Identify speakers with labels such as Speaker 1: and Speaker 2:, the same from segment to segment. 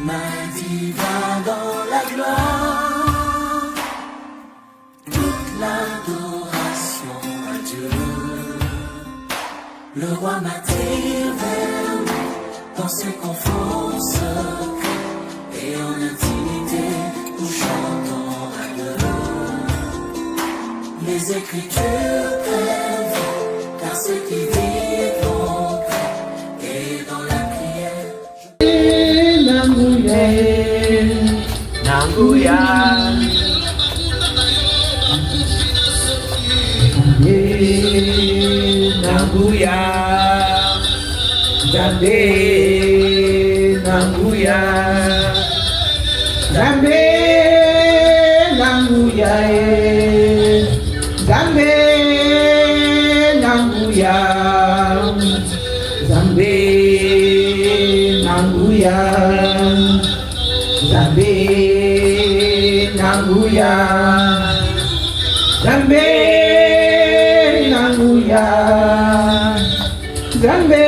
Speaker 1: Almighty va dans la gloire, toute l'adoration à Dieu. Le roi m'attire vers lui dans ses conforts secrets et en intimité nous chantons à Dieu. Les Écritures prennent vie, car ce qui dit est concret et dans la prière.
Speaker 2: Nanguya, Nanguya, Nanguya, Zambe, Nanguya, Zambe, Nanguya, Zambe, Nanguya, Zambe, Nanguya, Zambe, Nanguya, Zambe, Nanguya, Zambe,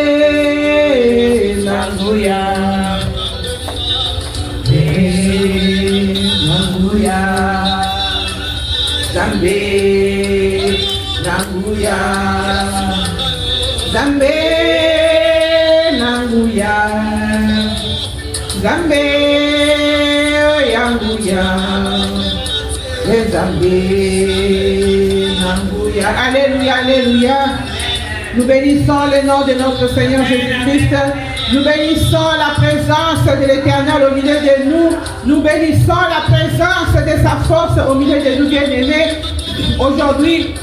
Speaker 2: Nanguya, Nanguya, Zambe, Nanguya, Zambe, Nanguya, Zambe, Yanguya, Zambe, Nanguya. Alléluia, alléluia. Nous bénissons le nom de notre Seigneur Jésus-Christ. Nous bénissons la présence de l'Éternel au milieu de nous. Nous bénissons la présence de sa force au milieu de nous, bien-aimés. Aujourd'hui,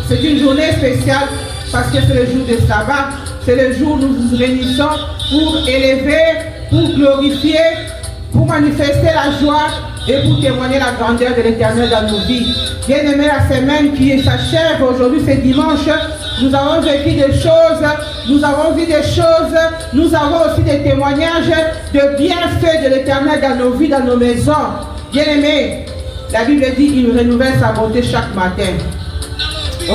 Speaker 2: c'est une journée spéciale parce que c'est le jour de sabbat. C'est le jour où nous nous réunissons pour élever, pour glorifier, pour manifester la joie et pour témoigner la grandeur de l'Éternel dans nos vies. Bien-aimés, la semaine qui s'achève aujourd'hui, c'est dimanche. Nous avons vécu des choses, nous avons vu des choses, nous avons aussi des témoignages de bienfaits de l'Éternel dans nos vies, dans nos maisons. Bien-aimés, la Bible dit qu'il renouvelle sa bonté chaque matin.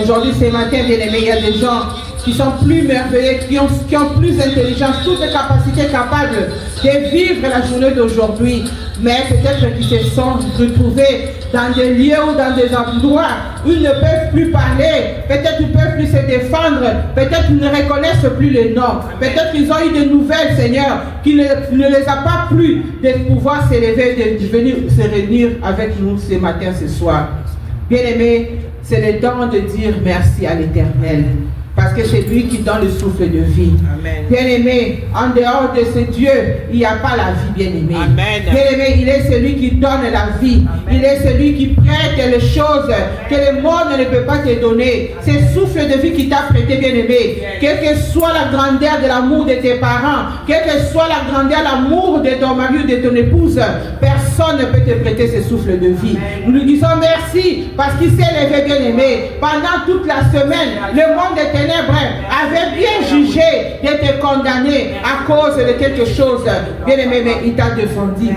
Speaker 2: Aujourd'hui, ce matin, bien-aimés, il y a des gens qui sont plus merveilleux, qui ont plus d'intelligence, toutes les capacités capables de vivre la journée d'aujourd'hui. Mais peut-être qu'ils se sont retrouvés dans des lieux ou dans des endroits où ils ne peuvent plus parler, peut-être qu'ils ne peuvent plus se défendre, peut-être qu'ils ne reconnaissent plus les noms, peut-être qu'ils ont eu des nouvelles, Seigneur, qui ne les a pas plu de pouvoir s'élever, de venir se réunir avec nous ce matin, ce soir. Bien-aimés, c'est le temps de dire merci à l'Éternel. Parce que c'est lui qui donne le souffle de vie. Bien-aimé, en dehors de ce Dieu, il n'y a pas la vie, bien-aimé. Bien-aimé, il est celui qui donne la vie. Amen. Il est celui qui prête les choses que le monde ne peut pas te donner. C'est le souffle de vie qui t'a prêté, bien-aimé. Quelle que soit la grandeur de l'amour de tes parents, quelle que soit la grandeur de l'amour de ton mari ou de ton épouse, personne ne peut te prêter ce souffle de vie. Amen. Nous lui disons merci parce qu'il s'est levé, bien-aimé. Pendant toute la semaine, le monde des ténèbres avait bien jugé de te condamner à cause de quelque chose. Bien-aimé, mais il t'a défendu.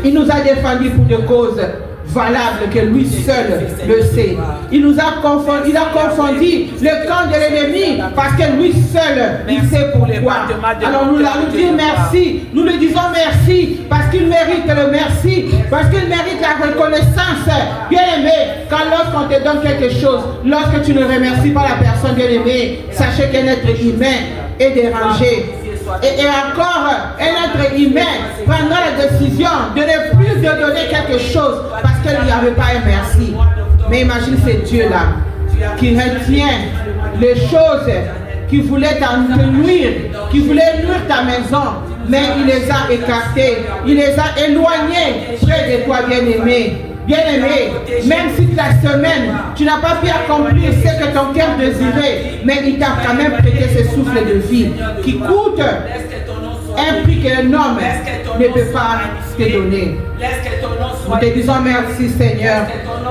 Speaker 2: Il nous a défendu pour des causes valables que lui seul le sait. Il nous a confondu, il a confondu le camp de l'ennemi parce que lui seul, il sait pourquoi. Alors nous allons dire merci. Nous lui disons merci parce qu'il mérite le merci, parce qu'il mérite la reconnaissance. Bien-aimé, quand lorsqu'on te donne quelque chose, lorsque tu ne remercies pas la personne, bien-aimé, sachez qu'un être humain est dérangé. Et encore, un être humain prendra la décision de ne plus te donner quelque chose parce qu'il n'y avait pas un merci. Mais imagine ce Dieu-là qui retient les choses qui voulaient te nuire, qui voulaient nuire ta maison, mais il les a écartées, il les a éloignées près de toi, bien-aimé. Bien-aimé, même si la semaine, tu n'as pas pu accomplir ce que ton cœur désirait, mais il t'a quand même prêté ce souffle de vie qui coûte un prix qu'un homme ne peut pas te donner. Nous te disons merci, Seigneur,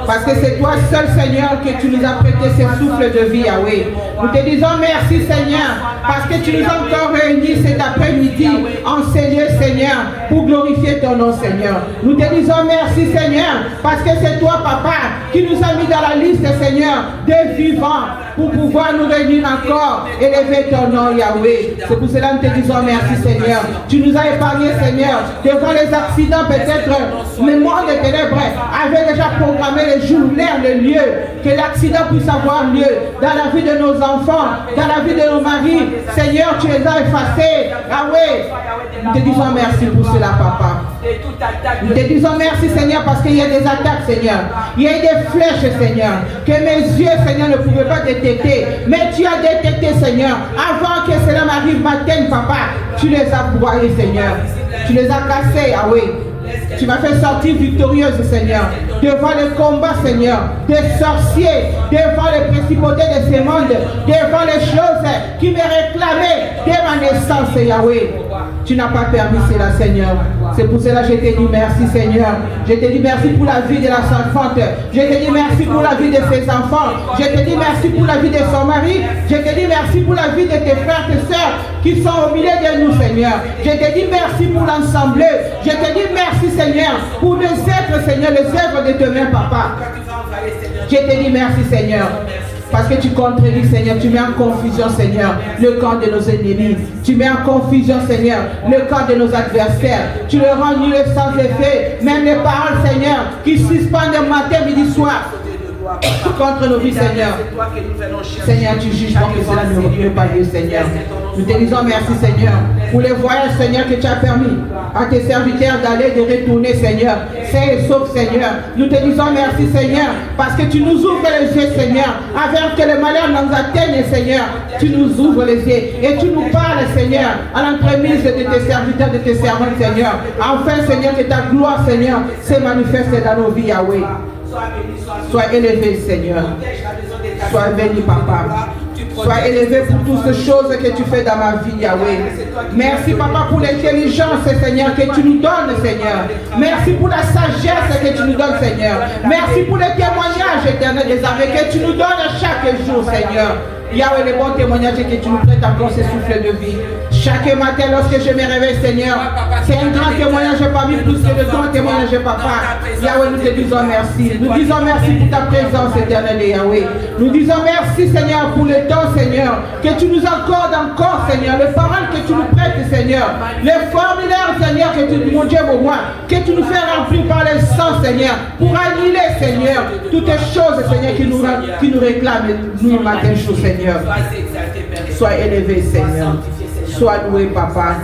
Speaker 2: parce que c'est toi seul, Seigneur, que tu nous as prêté ce souffle de vie, Yahweh. Nous te disons merci, Seigneur, parce que tu nous as encore réunis cet après-midi en ce lieu, Seigneur, pour glorifier ton nom, Seigneur. Nous te disons merci, Seigneur, parce que c'est toi, Papa, qui nous a mis dans la liste, Seigneur, des vivants. pour pouvoir nous réunir encore, élever ton nom, Yahweh. C'est pour cela que nous te disons merci, Seigneur. Tu nous as épargné, Seigneur, devant les accidents, peut-être le monde des ténèbres avait déjà programmé les jours, l'heure, le lieu, que l'accident puisse avoir lieu dans la vie de nos enfants, dans la vie de nos maris. Seigneur, tu les as effacés. Yahweh, nous te disons merci pour cela, Papa. Nous te disons merci, Seigneur, parce qu'il y a des attaques, Seigneur. Il y a des flèches, Seigneur, que mes yeux, Seigneur, ne pouvaient pas détecter. Mais tu as détecté, Seigneur. Avant que cela m'arrive, m'atteigne, Papa, tu les as broyés, Seigneur. Tu les as cassés, Yahweh. Tu m'as fait sortir victorieuse, Seigneur, devant les combats, Seigneur, des sorciers, devant les principautés de ce monde, devant les choses qui me réclamaient dès ma naissance, Yahweh. Tu n'as pas permis cela, Seigneur. C'est pour cela que je te dis merci, Seigneur. Je te dis merci pour la vie de la servante. Je te dis merci pour la vie de ses enfants. Je te dis merci pour la vie de son mari. Je te dis merci pour la vie de tes frères et sœurs qui sont au milieu de nous, Seigneur. Je te dis merci pour l'ensemble. Je te dis merci, Seigneur, pour les êtres, Seigneur, les œuvres de tes mains, Papa. Je te dis merci, Seigneur. Parce que tu contredis, Seigneur, tu mets en confusion, Seigneur, le camp de nos ennemis. Tu mets en confusion, Seigneur, le camp de nos adversaires. Tu le rends nul sans effet. Même les paroles, Seigneur, qui suspendent matin, midi, soir contre nos vies, Seigneur. Seigneur, tu juges donc que cela ne peut pas lieu, Seigneur. Nous te disons merci, Seigneur, pour les voyages, Seigneur, que tu as permis à tes serviteurs d'aller, de retourner, Seigneur. C'est et sauf, Seigneur. Nous te disons merci, Seigneur, parce que tu nous ouvres les yeux, Seigneur, avant que le malheur nous atteigne, Seigneur. Tu nous ouvres les yeux et tu nous parles, Seigneur, à l'entremise de tes serviteurs, de tes servants, Seigneur. Enfin, Seigneur, que ta gloire, Seigneur, se manifeste dans nos vies, Yahweh. Sois élevé, Seigneur. Sois béni, Papa. Sois élevé pour toutes ces choses que tu fais dans ma vie, Yahweh. Merci, Papa, pour l'intelligence, Seigneur, que tu nous donnes, Seigneur. Merci pour la sagesse que tu nous donnes, Seigneur. Merci pour les témoignages éternels des armées que tu nous donnes chaque jour, Seigneur. Yahweh, les bons témoignages que tu nous prêtes encore ce souffle de vie. Chaque matin, lorsque je me réveille, Seigneur, c'est un grand témoignage parmi plus que de ton témoignage, Papa. Yahweh, nous te disons merci. Nous disons merci pour ta présence éternelle, Yahweh. Nous disons merci, Seigneur, pour le temps, Seigneur, que tu nous accordes encore, Seigneur, les paroles que tu nous prêtes, Seigneur, les formulaires, Seigneur, que tu, mon Dieu, mon roi, que tu nous fais remplir par le sang, Seigneur, pour annuler, Seigneur, toutes les choses, Seigneur, qui nous réclament, nous, matin, jour, Seigneur. Sois élevé, Seigneur. Sois loué, Papa.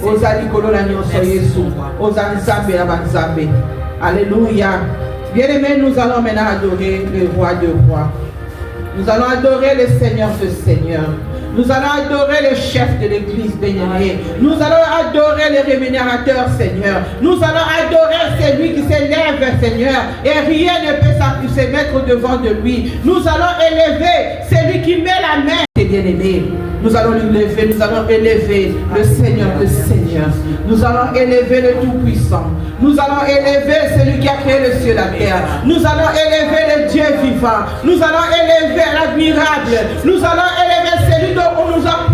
Speaker 2: Osali kolona nyonso Yesu. Osali Nzambe na banzambe. Alléluia. Bien-aimés, nous allons maintenant adorer le roi de rois. Nous allons adorer le Seigneur de Seigneurs. Nous allons adorer le chef de l'église bien-aimé. Nous allons adorer le rémunérateur, Seigneur. Nous allons adorer celui qui s'élève, Seigneur. Et rien ne peut se mettre devant de lui. Nous allons élever celui qui met la main. Bien-aimé, nous allons l'élever, nous allons élever le Seigneur de Seigneurs. Nous allons élever le Tout-Puissant. Nous allons élever celui qui a créé le ciel et la terre. Nous allons élever le Dieu vivant. Nous allons élever l'admirable. Nous allons élever celui dont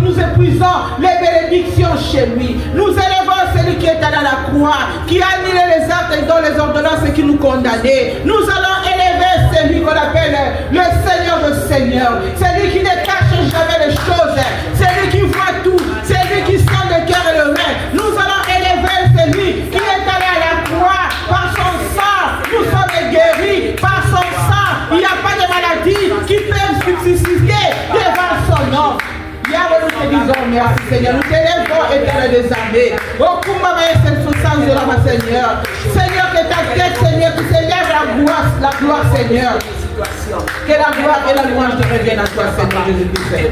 Speaker 2: nous épuisons les bénédictions chez lui. Nous élevons celui qui est allé à la croix, qui a annulé les actes et dans les ordonnances qui nous condamnaient. Nous allons élever celui qu'on appelle le Seigneur de Seigneurs. Celui qui ne cache jamais les choses. Celui qui voit tout. Celui qui sent le cœur et le rein. Nous allons élever celui qui est allé à la croix. Par son sang, nous sommes guéris. Par son sang, il n'y a pas de maladie qui peut subsister devant son nom. Yahweh, nous te disons merci, Seigneur. Nous t'élèvons, éternel des armées. Au combat, Seigneur. Seigneur, que ta tête, Seigneur, qui s'élève la gloire, Seigneur. Que la gloire et la louange te reviennent à toi, Seigneur Jésus-Christ.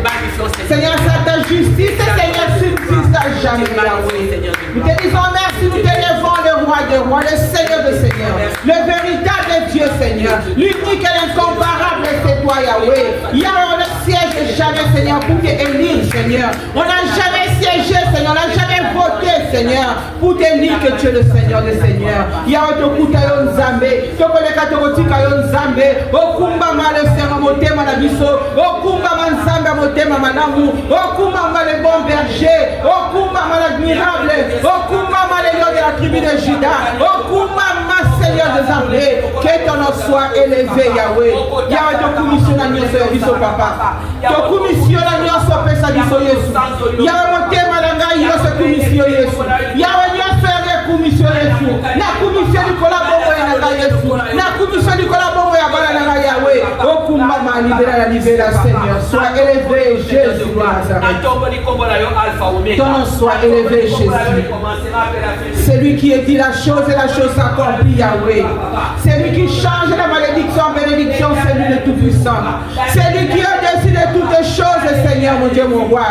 Speaker 2: Seigneur, c'est ta justice, Seigneur, subsiste à jamais, Yahweh. Nous te disons merci, nous t'élèvons le roi des rois, le Seigneur de Seigneur, le véritable Dieu, Seigneur, l'unique et l'incomparable, c'est toi, Yahweh. Yahweh, on ne siège jamais, Seigneur, pour t'élire, Seigneur. On n'a jamais siégé, Seigneur, on n'a jamais voté, Seigneur, pour t'élire que tu es le Seigneur des Seigneurs. Yahweh, tokuta yo nzambe, tokoleka tokotika yo nzambe, okumba male sera motema na biso, okumba manzambe motema malamu, okumba male bon berger, okumba male admirable, okumba male yo de la tribu de Juda, okumba ma Seigneur Seigneur des armées, que ton nom soit élevé, Yahweh. Yahweh, te commissionne à nous, Seigneur, papa. Te commissionne à nous, Pesa, Jésus. Yahweh, mon thème, il y a ce commission, Jésus. Yahweh, il y a ce commission, Jésus. La commission du collaborateur, Jésus. La commission du collaborateur, Yahweh. Oh, Kumbama, libère, Seigneur. Sois élevé, Jésus de Nazareth. Ton nom soit élevé, Jésus. C'est lui qui a dit la chose et la chose s'accomplit, Yahweh. C'est lui qui change la malédiction en bénédiction, c'est lui le Tout-Puissant. C'est lui qui est au-dessus de toutes les choses, Seigneur, mon Dieu, mon roi.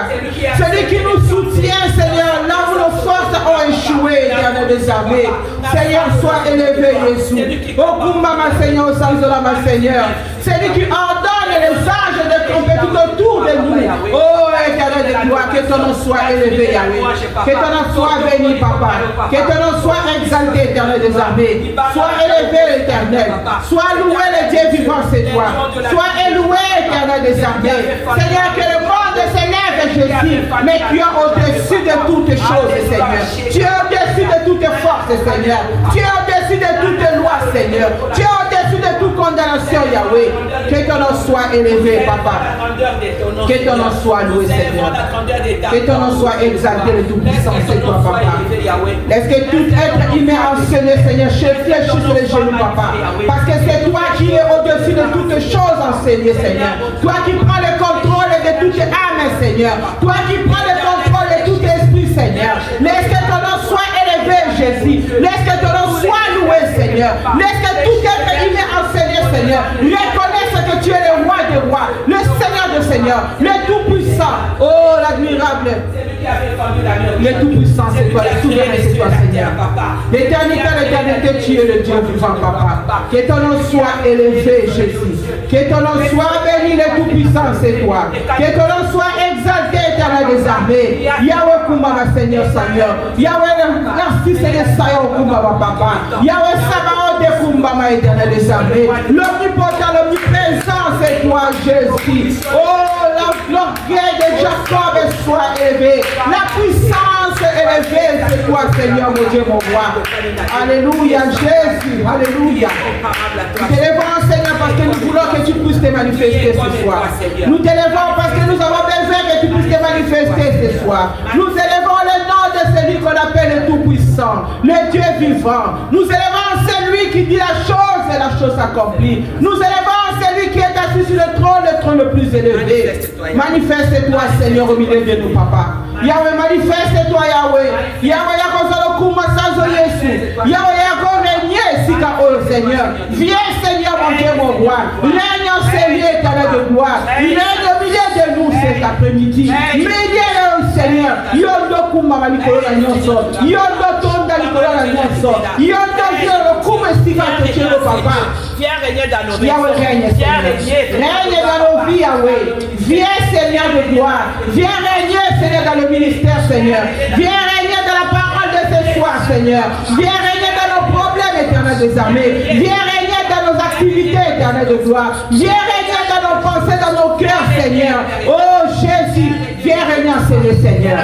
Speaker 2: C'est lui qui nous soutient, Seigneur, là où nos forces ont échoué, Éternel des armées. Seigneur, sois élevé, Jésus. Oh, Kumbama, Seigneur, au sens de la Seigneur. C'est lui qui ordonne les anges de tromper tout autour de nous. Oh, Éternel de gloire, que ton nom soit élevé, Yahweh. Que ton nom soit béni, Papa. Que ton nom soit exalté, Éternel des armées. Sois élevé, Éternel. Sois loué, le Dieu vivant, c'est toi. Sois élevé, Éternel des armées. Seigneur, que le monde s'élève, Jésus. Mais tu es au-dessus de toutes choses, Seigneur. Tu es au-dessus de toutes forces, Seigneur. Tu es au-dessus de toutes lois, Seigneur. Tu es au-dessus de toute condamnation, Yahweh. Que ton nom soit élevé, Papa. Que ton nom soit loué, Seigneur. Que ton nom soit exalté, le Tout-Puissant, c'est toi, Papa. Est-ce que tout être humain enseigné, Seigneur, fléchit sur les genoux, Papa. Parce que c'est toi qui es au-dessus de toutes choses enseignées, Seigneur. Toi qui prends le contrôle de toute âme, Seigneur. Toi qui prends le contrôle de tout esprit, Seigneur. Laisse que ton nom soit élevé, Jésus. Laisse que ton nom soit loué, Seigneur. Laisse que tout être humain enseigné, Seigneur, reconnaisse que tu es le roi des rois, le Seigneur des seigneurs, le tout-puissant. Oh, l'admirable. Le tout-puissant, c'est toi, le souverain, c'est toi, Seigneur. L'éternité, l'éternité, tu es le Dieu vivant, Papa. Que ton nom soit élevé, Jésus. Que ton nom soit béni, le tout-puissant, c'est toi. Que ton nom soit exalté, Éternel des armées. Yahweh Kumbama, Seigneur, Seigneur. Yahweh, la fils et les saillants, Kumbama, Papa. Yahweh, Sabaoth de Kumbama, Éternel des armées. L'omnipotent, l'omniprésent, c'est toi, Jésus. Oh, l'orgueil de Jacob soit élevé. La puissance élevée, c'est toi, Seigneur, mon Dieu, mon roi. Alléluia, Jésus. Alléluia. Nous t'élevons, Seigneur, parce que nous voulons que tu puisses te manifester ce soir. Nous t'élevons parce que nous avons besoin que tu puisses te manifester ce soir. Nous élevons le nom de celui qu'on appelle le Tout-Puissant, le Dieu vivant. Nous élevons celui qui dit la chose et la chose s'accomplit. Nous élevons celui qui est assis sur le trône le plus élevé. Manifeste-toi, Seigneur, au milieu de nous, Papa. Yahweh, manifeste-toi, Yahweh. Yahweh, oh Seigneur. Viens, Seigneur, mon Dieu, mon roi. Règne en Seigneur, éternel de gloire. Règne au milieu de nous cet après-midi. Médiez-le, Seigneur. Yondo Kumba Malikora Nyonso. Yondo Tonda Likora Nyonso. Yondo Dieu, Kumba Sika Tchelo, Papa.
Speaker 3: Viens régner dans nos vies.
Speaker 2: Yahweh, règne, Seigneur. Règne dans nos vies, Yahweh. Viens, Seigneur de gloire. Viens régner, Seigneur, dans le ministère, Seigneur. Viens régner dans la parole de ce soir, Seigneur. Viens régner dans nos problèmes, éternel des armées. Viens régner dans nos activités, éternel de gloire. Viens régner dans nos pensées, dans nos cœurs, Seigneur. Oh Jésus, viens régner, Seigneur.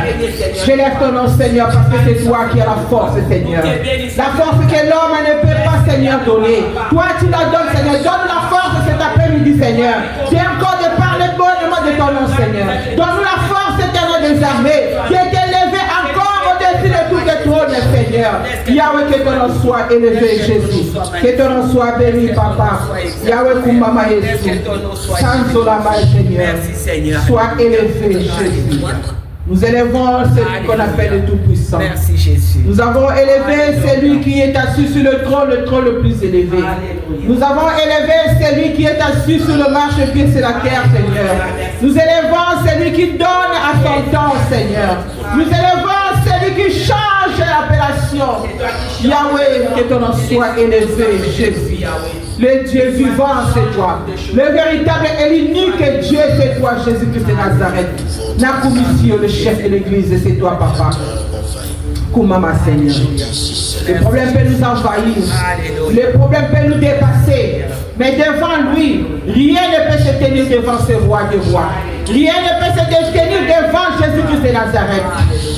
Speaker 2: Je lève ton nom, Seigneur, parce que c'est toi qui as la force, Seigneur. La force que l'homme ne peut pas, Seigneur, donner. Toi, tu la donnes, Seigneur. Donne la force cet après-midi, Seigneur. Viens encore de parler bonnement de ton nom, Seigneur. Donne-nous la force, éternel des armées, qui est élevée encore au-dessus de tous les trônes, Seigneur. Yahweh, que ton nom soit élevé, Jésus. Que ton nom soit béni, Papa. Yahweh, Kumbama, Jésus. Sans Olama, Seigneur. Sois élevé, Jésus. Nous élevons celui qu'on appelle le Tout-Puissant.
Speaker 3: Merci Jésus.
Speaker 2: Nous avons élevé celui qui est assis sur le trône le plus élevé. Nous avons élevé celui qui est assis sur le marchepied sur la terre, Seigneur. Nous élevons celui qui donne à son temps, Seigneur. Nous élevons celui qui change l'appellation. Yahweh, que ton nom soit élevé, Jésus. Le Dieu vivant, c'est toi. Le véritable et l'unique Dieu, c'est toi, Jésus-Christ de Nazareth. Nakumisio, le chef de l'église, c'est toi, Papa. Kumama, Seigneur. Les problèmes peuvent nous envahir. Les problèmes peuvent nous dépasser. Mais devant lui, rien ne peut se tenir devant ce roi des rois. Rien ne peut se tenir devant Jésus-Christ de Nazareth.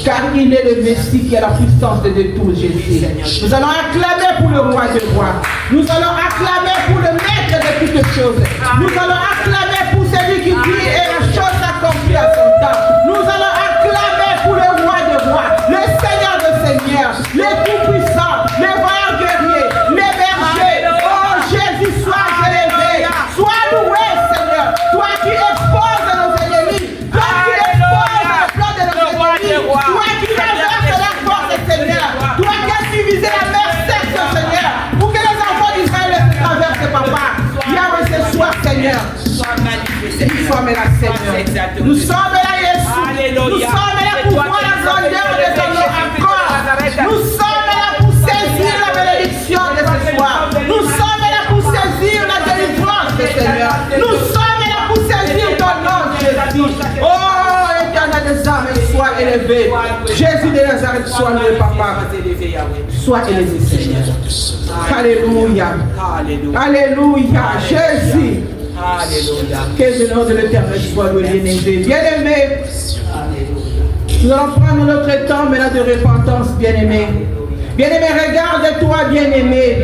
Speaker 2: car il est le Messie qui a la puissance de tout, Jésus. Nous allons acclamer pour le roi des rois. Nous allons acclamer pour le maître de toutes choses. Nous allons acclamer pour celui qui dit et la chose s'accomplit à son temps. Nous allons acclamer pour le roi des rois, le Seigneur des seigneurs, les tout-puissants, les vaillants guerriers, les bergers. Oh Jésus, sois élevé, sois loué, Seigneur. Toi qui exposes nos ennemis, toi qui exposes le plan de nos ennemis, toi qui renverses la force, Seigneur. Toi qui as divisé la mer sèche, Seigneur, pour que les enfants d'Israël se traversent, papa. Yahweh, ce soir, Seigneur. Nous sommes là, Seigneur. Nous sommes là, Jésus. Nous sommes là pour voir la grandeur de ton nom encore. Nous sommes là pour saisir la bénédiction de ce soir. Nous sommes là pour saisir la délivrance, Seigneur. Nous sommes là pour saisir ton nom, Jésus. Oh, éternel des âmes, sois élevé. Jésus de Nazareth, sois loué, papa. Sois élevé, Seigneur. Alléluia. Alléluia. Jésus. Alléluia. Que le nom de l'Éternel soit loué, bien-aimé. Bien-aimé. Nous allons prendre notre temps maintenant de repentance, bien-aimé. Bien-aimé, regarde-toi, bien-aimé.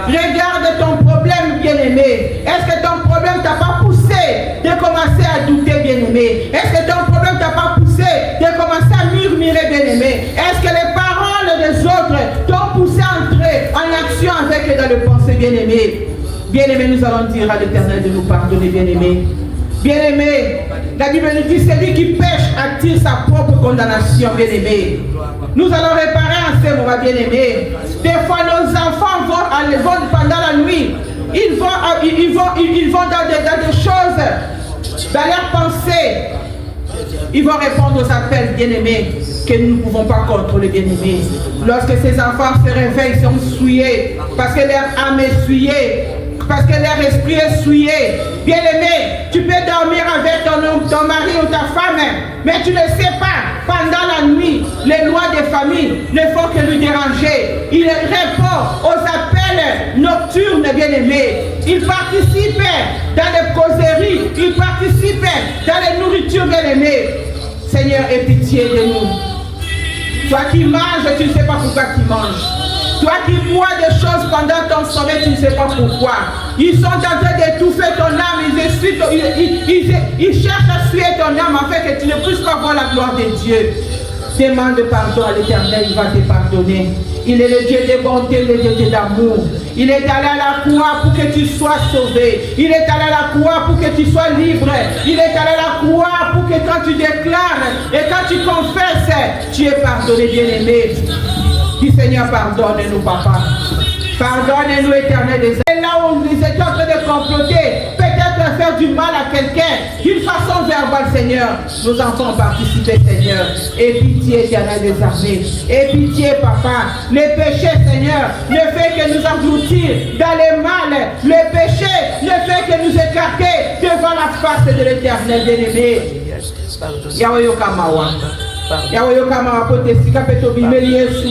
Speaker 2: Regarde ton problème, bien-aimé. Est-ce que ton problème t'a pas poussé de commencer à douter, bien-aimé? Est-ce que ton problème t'a pas poussé de commencer à murmurer, bien-aimé? Est-ce que les paroles des autres t'ont poussé à entrer en action avec dans le pensée, bien-aimé? Bien-aimé, nous allons dire à l'Éternel de nous pardonner, bien-aimé. Bien-aimé, la Bible nous dit, celui qui pêche attire sa propre condamnation, bien-aimé. Nous allons réparer en ce moment, bien-aimé. Des fois, nos enfants vont pendant la nuit. Ils vont dans des choses, dans leurs pensées. Ils vont répondre aux appels, bien-aimés, que nous ne pouvons pas contrôler, bien-aimés. Lorsque ces enfants se réveillent, ils sont souillés, parce que leur âme est souillée. Parce que leur esprit est souillé. Bien-aimé, tu peux dormir avec ton mari ou ta femme, mais tu ne sais pas, pendant la nuit, les lois des familles ne font que lui déranger. Il répond aux appels nocturnes, bien-aimé. Il participe dans les causeries, il participe dans les nourritures, bien-aimé. Seigneur, aie pitié de nous. Toi qui manges, tu ne sais pas pourquoi tu manges. Toi qui bois des choses pendant ton sommeil, tu ne sais pas pourquoi. Ils sont en train d'étouffer ton âme, ils cherchent à suer ton âme afin que tu ne puisses pas voir la gloire de Dieu. Demande pardon à l'Éternel, il va te pardonner. Il est le Dieu de bonté, le Dieu d'amour. Il est allé à la croix pour que tu sois sauvé. Il est allé à la croix pour que tu sois libre. Il est allé à la croix pour que quand tu déclares et quand tu confesses, tu es pardonné, bien-aimé. Dis Seigneur, pardonne-nous, papa. Pardonne-nous, Éternel des âmes. Et là où nous étions en train de comploter, peut-être faire du mal à quelqu'un, d'une façon verbale, Seigneur, nos enfants ont participé, Seigneur. Et pitié, Éternel des armées. Et pitié, papa. Le péché, Seigneur, ne fait que nous engloutir dans les mal. Le péché ne fait que nous écarter devant la face de l'Éternel bien-aimé. Yahweh Yokamawa. Yahweh Yokamawa potesika petobimeli Yesu.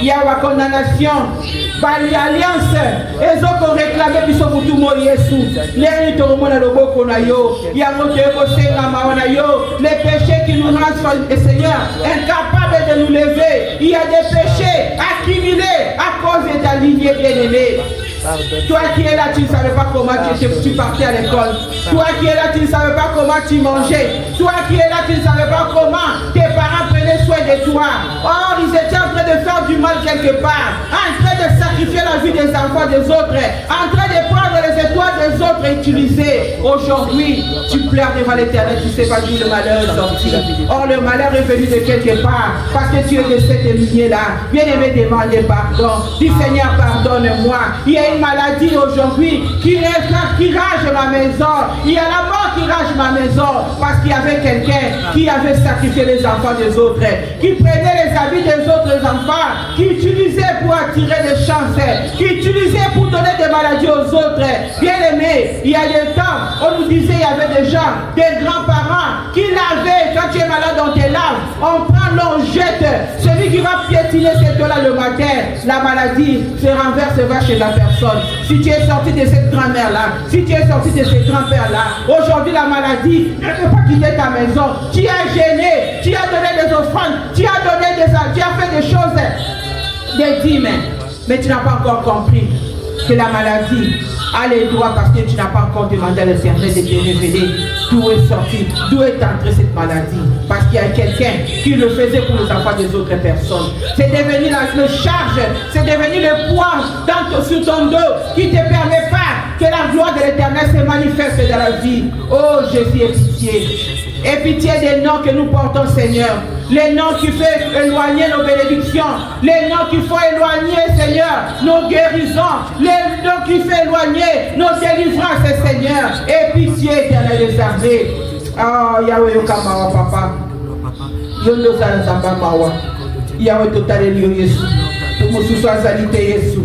Speaker 2: Yahweh condamnation. Bali alliance. Ezoko réclamer biso kutumo Yesu. Les toromona loboko na yo. Yahweh tekosenga maona yo. Les péchés qui nous rendent, Seigneur, incapables de nous lever. Il y a des péchés accumulés à cause de ta lignée bien-aimée. Toi qui es là, tu ne savais pas comment tu partais à l'école. Toi qui es là, tu ne savais pas comment tu mangeais. Toi qui es là, tu ne savais pas comment tes parents prenaient soin de toi. Or, ils étaient en train de faire du mal quelque part, en train de sacrifier la vie des enfants des autres, en train de prendre les étoiles des autres et utiliser. Aujourd'hui, tu pleures devant l'Éternel, tu ne sais pas d'où le malheur est sorti. Or, le malheur est venu de quelque part, parce que tu es de cette lignée-là. Bien-aimé, demande pardon. Dis Seigneur, pardonne-moi. Il y a une maladie aujourd'hui qui rage ma maison. Il y a la mort qui rage ma maison parce qu'il y avait quelqu'un qui avait sacrifié les enfants des autres, qui prenait les habits des autres enfants, qui utilisait pour attirer des chances, qui utilisait pour donner des maladies aux autres. Bien aimé, il y a des temps, on nous disait il y avait des gens, des grands-parents qui lavaient. Quand tu es malade, on te lave, on prend, on jette. Celui qui va piétiner étiré cette eau-là le matin, la maladie se renversera chez la personne. Si tu es sorti de cette grand-mère-là, si tu es sorti de ce grand-père-là, aujourd'hui la maladie ne peut pas quitter ta maison. Tu as gêné, tu as donné des offrandes, tu as fait des choses, des dîmes, mais tu n'as pas encore compris que la maladie a les droits parce que tu n'as pas encore demandé à l'Éternel de te révéler d'où est sortie, d'où est entrée cette maladie. Parce qu'il y a quelqu'un qui le faisait pour les enfants des autres personnes. C'est devenu le charge, c'est devenu le poids sur ton dos qui ne te permet pas que la gloire de l'Éternel se manifeste dans la vie. Oh Jésus, aie pitié. Aie pitié des noms que nous portons, Seigneur. Les noms qui font éloigner nos bénédictions. Les noms qui font éloigner, Seigneur, nos guérisons. Les noms qui font éloigner nos délivrances, Seigneur. Aie pitié, Éternel des armées. Ah, Yahweh Yokamawa, Papa. Yondo Zalazamba Mawa. Yahweh Totalelio Yesu. Tumususwa Zalite Yesu.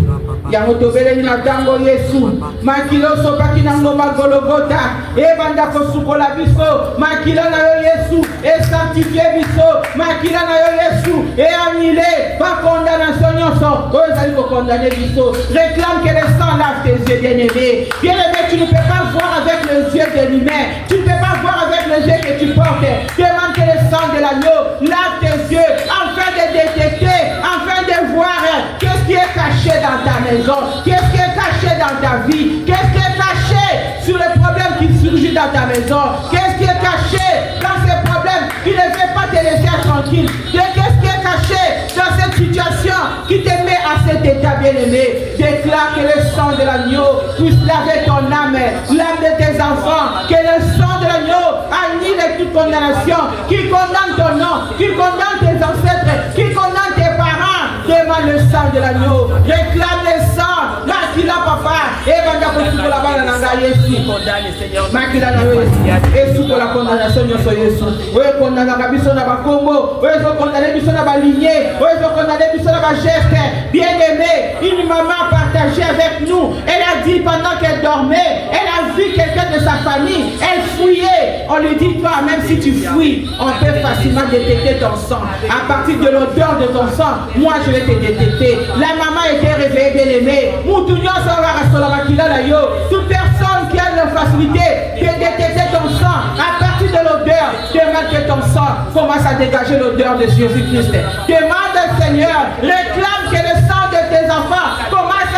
Speaker 2: Yango tobeleli na tango Yesu. Makilo sopaki na ngoma Golgotha. Ebanda kosukola biso. Makila na yo Yesu. Et sanctifié biso. Makila na yo Yesu. Et annulé. Pas condamnation nyonso. Ozali ko condamner biso. Réclame que le sang lave tes yeux, bien-aimé. Bien-aimé, tu ne peux pas voir avec les yeux de l'humain. Tu ne peux pas voir avec les yeux que tu portes. Demande que le sang de l'agneau lave tes yeux afin de détecter, afin de voir qu'est-ce qui est caché dans ta maison, qu'est-ce qui est caché dans ta vie, qu'est-ce qui est caché sur les problèmes qui surgissent dans ta maison, qu'est-ce qui est caché dans ces problèmes qui ne veut pas te laisser tranquille, qu'est-ce qui est caché dans cette situation qui te met à cet état, bien-aimé. Déclare que le sang de l'agneau puisse laver ton âme, l'âme de tes enfants, que le sang de l'agneau annule toute condamnation, qui condamne ton nom, qui condamne tes ancêtres, qui condamne tes parents. Demande le sang de l'agneau, réclame le sang, Makila papa, et Banda pour la balle dans Yesu, Makila na Yesu, pour la condamnation de Yesu, oui, condamne la biso na bakombo, oui, condamne biso na baligné, oui, condamne biso na bageste, bien aimé, une maman partagée avec nous, elle a dit pendant qu'elle dormait, elle a vu quelqu'un de sa famille, elle fouillait, on lui dit toi, même si tu fouilles, on peut facilement détecter ton sang, à partir de l'odeur de ton sang, moi je vais te détecter. La maman était réveillée, bien-aimée. Toute personne qui a la facilité de détecter ton sang à partir de l'odeur, demande que ton sang commence à dégager l'odeur de Jésus-Christ. Demande au Seigneur, réclame que le sang de tes enfants commence à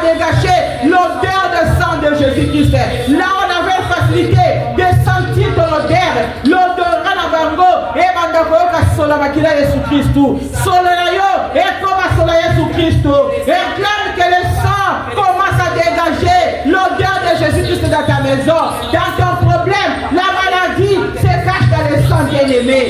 Speaker 2: dégager l'odeur de sang de Jésus-Christ. Là, on avait la facilité de sentir ton odeur, l'odeur à bango, et bandakoyoka sola makila Yesu Christou. Sola yo, et comme sola Yesu Christou. Réclame que le sang commence à dégager l'odeur de Jésus-Christ dans ta maison, dans ton problème. La maladie se cache dans le sang, bien-aimé.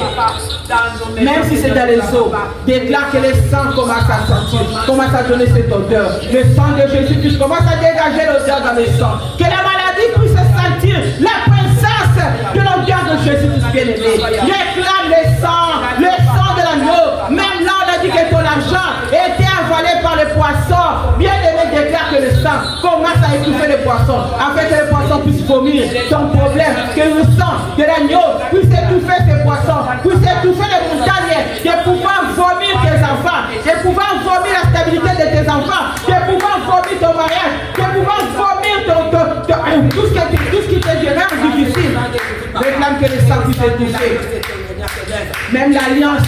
Speaker 2: Même si c'est dans les eaux, déclare que le sang commence à sentir, commence à donner cette odeur. Le sang de Jésus-Christ commence à dégager l'odeur dans le sang. Que la maladie puisse sentir la présence de l'odeur de Jésus-Christ, bien-aimé. Réclame le sang de l'agneau. Même là, on a dit que ton argent était avalé par les poissons. Bien-aimé, déclare que le sang commence à étouffer les poissons, afin que les poissons puissent vomir ton problème. Que le sang de l'agneau puisse étouffer ces poissons, puisse étouffer les montagnes, de pouvoir vomir tes enfants, de pouvoir vomir la stabilité de tes enfants, de pouvoir vomir ton mariage, de pouvoir vomir tout ce qui te génère difficile. Réclame que le sang puisse étouffer. Même l'alliance,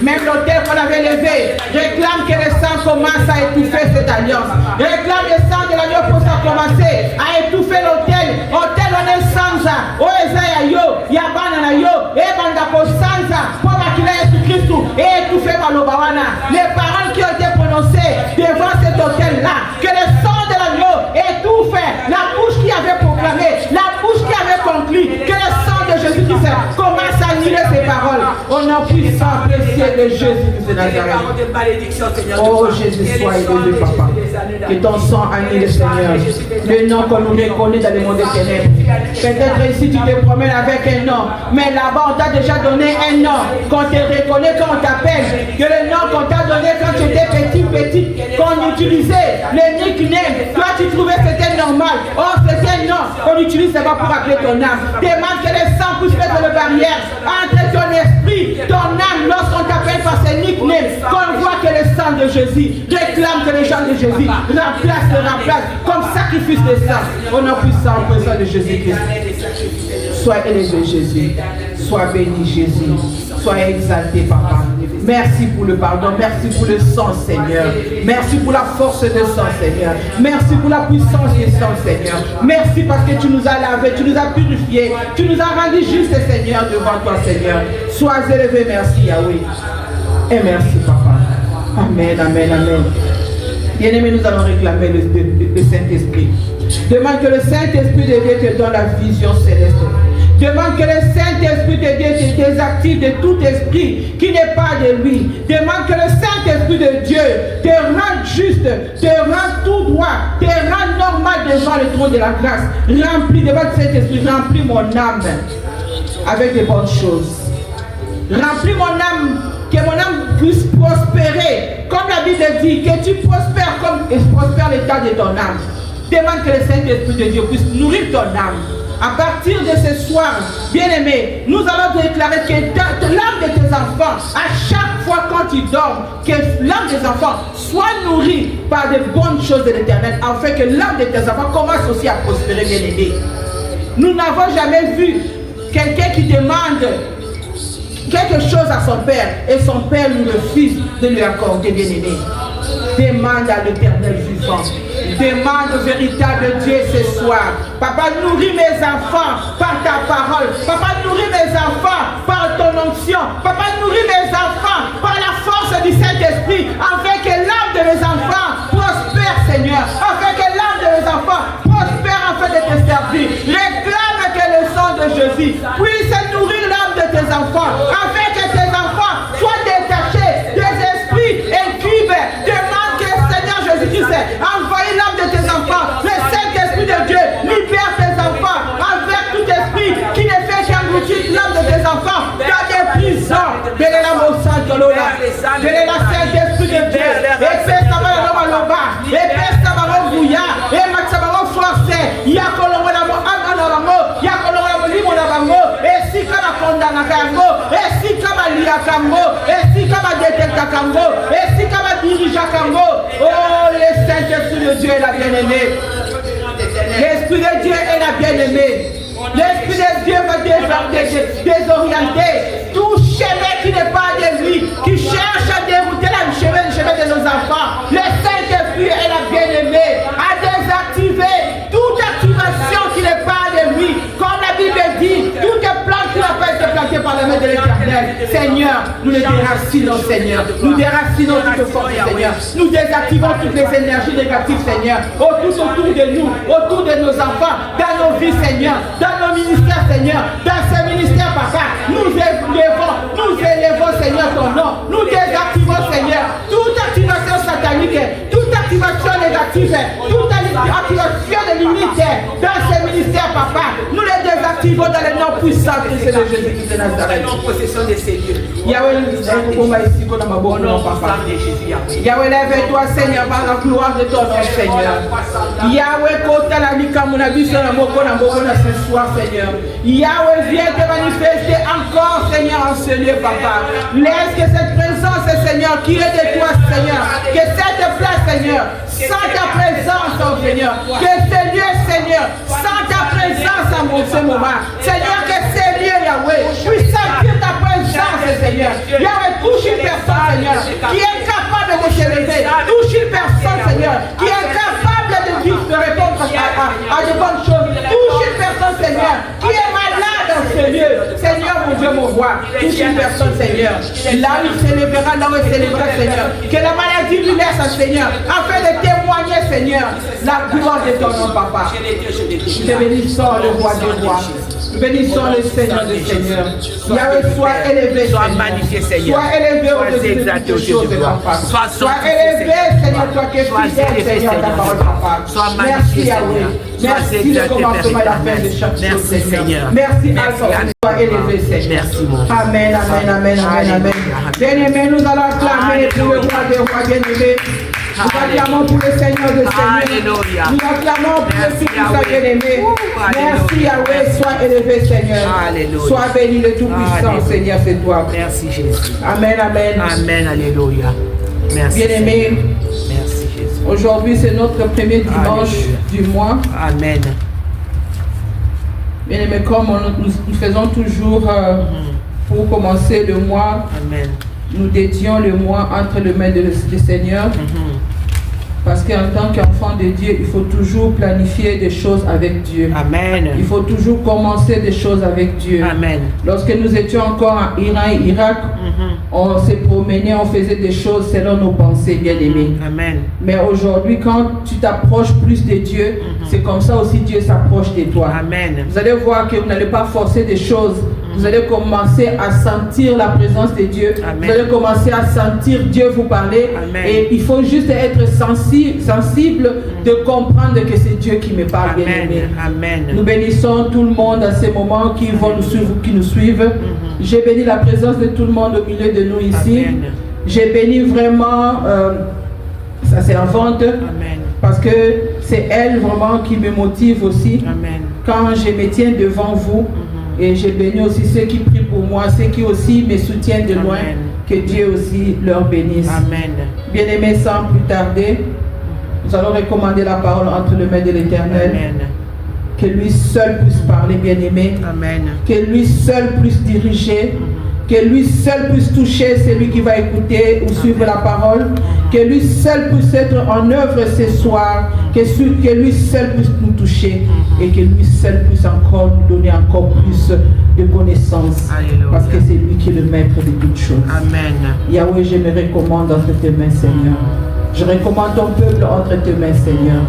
Speaker 2: même l'autel qu'on avait levé, réclame que le sang commence à étouffer cette alliance. Réclame le sang de l'agneau pour ça commencer à étouffer l'autel. Autel on est sans ça. Oh Esaïa yo, Yabana na yo, Ebanda ko sans ça. Pour maquiller Jésus-Christ et étouffer Malobawana. Les paroles qui ont été prononcées devant cet autel-là, que le sang de l'agneau étouffe la bouche qui avait proclamé, la bouche qui avait conclu, que le sang de Jésus-Christ commence à annuler ces paroles. Au nom puissant, précieux de Jésus de Nazareth. Oh Jésus, sois élevé, Papa. Que ton sang annule, Seigneur. Le nom qu'on nous reconnaît dans le monde des ténèbres. Peut-être ici tu te promènes avec un nom, mais là-bas on t'a déjà donné un nom qu'on te reconnaît quand on t'appelle. Que le nom qu'on t'a donné quand tu étais petit, qu'on utilisait, le nickname, toi tu trouvais que c'était normal. Oh, c'est un nom qu'on utilise seulement pour appeler ton âme. Demande que le sang puisse mettre le barrière entre ton esprit, ton âme, lorsqu'on t'appelle par ce nickname, qu'on voit de Jésus. Réclame que les gens de Jésus remplacent comme sacrifice de sang. Au nom puissant, au présent de Jésus-Christ. Sois élevé, Jésus. Sois béni, Jésus. Sois exalté, Papa. Merci pour le pardon. Merci pour le sang, Seigneur. Merci pour la force de sang, Seigneur. Merci pour la puissance du sang, Seigneur. Merci parce que tu nous as lavés, tu nous as purifiés. Tu nous as rendus justes, Seigneur, devant toi, Seigneur. Sois élevé, merci, Yahweh. Et merci, Papa. Amen, amen, amen. Bien-aimés, nous allons réclamer le Saint-Esprit. Demande que le Saint-Esprit de Dieu te donne la vision céleste. Demande que le Saint-Esprit de Dieu te désactive de tout esprit qui n'est pas de lui. Demande que le Saint-Esprit de Dieu te rende juste, te rende tout droit, te rende normal devant le trône de la grâce. Remplis, demande que Saint-Esprit, remplis mon âme avec de bonnes choses. Remplis mon âme, que mon âme puisse prospérer. Comme la Bible dit, que tu prospères comme prospère l'état de ton âme. Demande que le Saint-Esprit de Dieu puisse nourrir ton âme. À partir de ce soir, bien-aimé, nous allons déclarer que l'âme de tes enfants, à chaque fois quand tu dors, que l'âme des enfants soit nourrie par de bonnes choses de l'éternel, afin que l'âme de tes enfants commence aussi à prospérer, bien-aimé. Nous n'avons jamais vu quelqu'un qui demande quelque chose à son père et son père lui refuse de lui accorder, bien-aimé. Demande à l'Éternel vivant. Demande au véritable Dieu ce soir. Papa, nourris mes enfants par ta parole. Papa, nourris mes enfants par ton onction. Papa, nourris mes enfants par la force du Saint-Esprit, afin que l'âme de mes enfants prospère, Seigneur. Afin que l'âme de mes enfants prospère afin de te servir. Réclame que le sang de Jésus puisse nourrir l'âme de tes enfants, afin que tes enfants soient détachés des esprits incubes. Demande que Seigneur Jésus-Christ envahit l'âme de tes enfants. Le Saint-Esprit de Dieu libère tes enfants envers tout esprit qui ne fait qu'engloutir l'âme de tes enfants dans des prisons. Béné la Mossad de l'Ola. Béné la Saint-Esprit de Dieu. Et fais ça va l'homme à l'omba. Et fais ça va l'embouilla. Et ça va forcer. Yakolongo la mo aganoro. Yakolongo la mo limo la bango. Et si kama kondana kango. Et si kama lia kango. Et si kama détecta kango. Et si kama dirija kango. Oh, le Saint-Esprit de Dieu est la bien-aimée. L'Esprit de Dieu est la bien-aimée. L'Esprit de Dieu va désorienter tout chemin qui n'est pas de lui, qui cherche à dérouter le chemin de nos enfants. Le Saint-Esprit est la bien-aimée, à désactiver toute activation qui n'est pas de lui. Comme la Bible dit, toute plante qui n'a pas été plantée par la main de l'Éternel. Seigneur, nous les déracinons, Seigneur. Nous déracinons toute force, Seigneur. Nous désactivons toutes les énergies négatives, Seigneur. Autour de nous, autour de nos enfants, dans nos vies, Seigneur. Dans nos ministères, Seigneur. Dans ce ministère, Papa. Nous élevons, Seigneur, ton nom. Nous désactivons, Seigneur, toute activation satanique, toute activation négative, toute activation de limite dans ce ministère, Papa. Nous les désactivons dans le nom puissant de Jésus-Christ de Nazareth.
Speaker 3: Possession de ces lieux.
Speaker 2: Yahweh, Yahweh, lève-toi, Seigneur, par la gloire de ton nom, Seigneur. Yahweh, kota la mikamuna biso na moko na ce soir, Seigneur. Yahweh, viens te manifester encore, Seigneur, en ce lieu, Papa. Laisse que cette présence, Seigneur, qui est de toi, Seigneur, que cette place, Seigneur, sans ta présence, oh Seigneur, que ce lieu, Seigneur, sans ta présence en ce moment, Seigneur, que ce lieu, Yahweh, puisse sentir ta présence, Seigneur. Yahweh, touche une personne, Seigneur, qui est capable de se lever. Touche une personne, Seigneur, qui est capable de vivre, de répondre à de bonnes choses. Touche une personne, Seigneur, qui est malade dans ce lieu. Seigneur, mon Dieu, mon roi, touche une personne, Seigneur. Là où il célébrera, là où il célébrera, Seigneur. Que la maladie lui laisse, Seigneur, afin de témoigner, Seigneur, la gloire de ton nom, Papa. Nous te bénissons, le roi des rois. Nous bénissons le Seigneur des Seigneurs. Yahweh, sois élevé,
Speaker 3: sois magnifié, Seigneur.
Speaker 2: Sois élevé au-dessus de toutes choses, Papa. Sois élevé, Seigneur, toi qui es fidèle, Seigneur, ta parole, Papa. Merci, Yahweh. Merci le commencement et la fin de chaque chose,
Speaker 3: merci, Seigneur.
Speaker 2: Merci, Alpha. Sois élevé, Seigneur.
Speaker 3: Merci, mon Dieu.
Speaker 2: Amen, amen, amen, amen, amen. Bien-aimé, nous allons acclamer pour le roi des rois, bien-aimé. Nous acclamons pour le Seigneur de Seigneur. Nous acclamons pour le Fils de bien-aimé. Merci Yahweh, sois élevé Seigneur.
Speaker 3: Alléluia.
Speaker 2: Sois béni le Tout-Puissant, Seigneur, c'est toi.
Speaker 3: Merci Jésus.
Speaker 2: Amen, amen.
Speaker 3: Amen, alléluia. Merci.
Speaker 2: Bien-aimés,
Speaker 3: Merci Jésus.
Speaker 2: aujourd'hui c'est notre premier dimanche
Speaker 3: Alléluia.
Speaker 2: du mois.
Speaker 3: Amen.
Speaker 2: Bien-aimés, comme nous faisons toujours pour commencer le mois,
Speaker 3: Amen.
Speaker 2: nous dédions le mois entre les mains du Seigneur. Parce qu'en tant qu'enfant de Dieu, il faut toujours planifier des choses avec Dieu.
Speaker 3: Amen.
Speaker 2: Il faut toujours commencer des choses avec Dieu.
Speaker 3: Amen.
Speaker 2: Lorsque nous étions encore en Iran et Irak, on s'est promené, on faisait des choses selon nos pensées, bien-aimés.
Speaker 3: Amen.
Speaker 2: Mais aujourd'hui, quand tu t'approches plus de Dieu, c'est comme ça aussi Dieu s'approche de toi.
Speaker 3: Amen.
Speaker 2: Vous allez voir que vous n'allez pas forcer des choses. Vous allez commencer à sentir la présence de Dieu.
Speaker 3: Amen.
Speaker 2: Vous allez commencer à sentir Dieu vous parler.
Speaker 3: Amen.
Speaker 2: Et il faut juste être sensible de comprendre que c'est Dieu qui me parle, bien aimé.
Speaker 3: Amen.
Speaker 2: Nous bénissons tout le monde à ces moments qui vont nous suivre, qui nous suivent. J'ai béni la présence de tout le monde au milieu de nous ici.
Speaker 3: Amen.
Speaker 2: J'ai béni vraiment sa servante.
Speaker 3: Amen.
Speaker 2: Parce que c'est elle vraiment qui me motive aussi.
Speaker 3: Amen.
Speaker 2: Quand je me tiens devant vous. Et j'ai béni aussi ceux qui prient pour moi, ceux qui aussi me soutiennent de loin.
Speaker 3: Amen.
Speaker 2: Que Dieu aussi leur bénisse.
Speaker 3: Amen.
Speaker 2: Bien-aimés, sans plus tarder, nous allons recommander la parole entre les mains de l'Éternel.
Speaker 3: Amen.
Speaker 2: Que lui seul puisse parler, bien-aimé.
Speaker 3: Amen.
Speaker 2: Que lui seul puisse diriger. Que lui seul puisse toucher celui qui va écouter ou suivre la parole. Que lui seul puisse être en œuvre ce soir. Que lui seul puisse nous toucher. Et que lui seul puisse encore nous donner encore plus de connaissances.
Speaker 3: Alléluia.
Speaker 2: Parce que c'est lui qui est le maître de toutes choses.
Speaker 3: Amen.
Speaker 2: Yahweh, je me recommande entre tes mains, Seigneur. Je recommande ton peuple entre tes mains, Seigneur.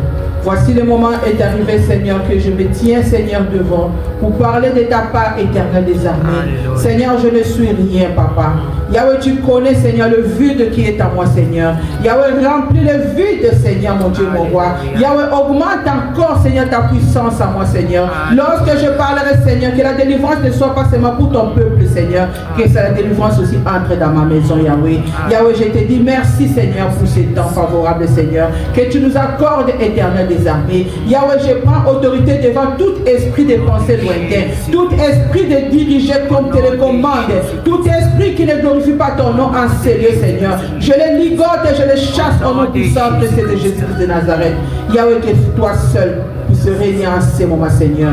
Speaker 2: Voici le moment est arrivé, Seigneur, que je me tiens, Seigneur, devant pour parler de ta part éternelle des armées.
Speaker 3: Alléluia.
Speaker 2: Seigneur, je ne suis rien, Papa. Yahweh, tu connais, Seigneur, le vide qui est en moi, Seigneur. Yahweh, remplis le vide, Seigneur, mon Dieu, mon roi. Yahweh, augmente encore, Seigneur, ta puissance en moi, Seigneur. Lorsque je parlerai, Seigneur, que la délivrance ne soit pas seulement pour ton peuple, Seigneur, que la délivrance aussi entre dans ma maison, Yahweh. Yahweh, je te dis merci, Seigneur, pour ces temps favorables, Seigneur, que tu nous accordes, éternel des armées. Yahweh, je prends autorité devant tout esprit de pensée lointaine, tout esprit de diriger comme télécommande, tout esprit qui ne glorifie pas ton nom en sérieux, Seigneur. Je les ligote et je les chasse au nom puissant de Jésus-Christ de Nazareth. Yahweh, que toi seul puisse régner en ces moments, Seigneur.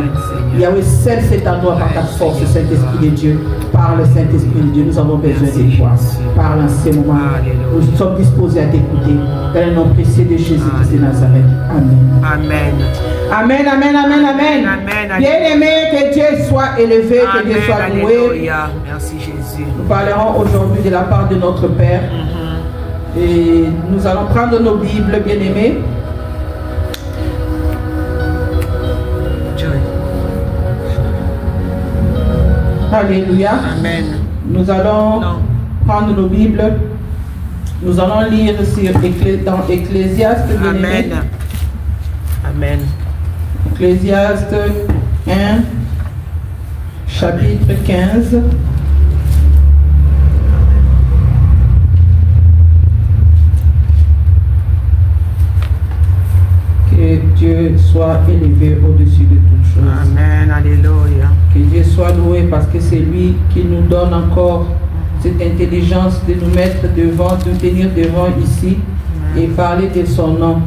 Speaker 2: Yahweh, scelle cet endroit par ta force, Saint-Esprit de Dieu. Parle, Saint-Esprit de Dieu, nous avons besoin de toi. Parle en ces moments. Nous sommes disposés à t'écouter. Dans le nom précieux de Jésus-Christ de Nazareth. Amen.
Speaker 3: Amen.
Speaker 2: Amen, amen, amen, amen.
Speaker 3: Amen.
Speaker 2: Bien-aimé, que Dieu soit élevé, que Dieu soit loué.
Speaker 3: Alléluia. Merci Jésus.
Speaker 2: Nous parlerons aujourd'hui de la part de notre Père. Et nous allons prendre nos Bibles, bien-aimés. Alléluia.
Speaker 3: Amen.
Speaker 2: Nous allons prendre nos Bibles. Nous allons lire dans Ecclésiaste, bien-aimé.
Speaker 3: Amen. Amen.
Speaker 2: Ecclésiaste 1, chapitre 15. Que Dieu soit élevé au-dessus de toutes choses.
Speaker 3: Amen. Alléluia.
Speaker 2: Que Dieu soit loué parce que c'est lui qui nous donne encore cette intelligence de nous mettre devant, de nous tenir devant ici et parler de son nom.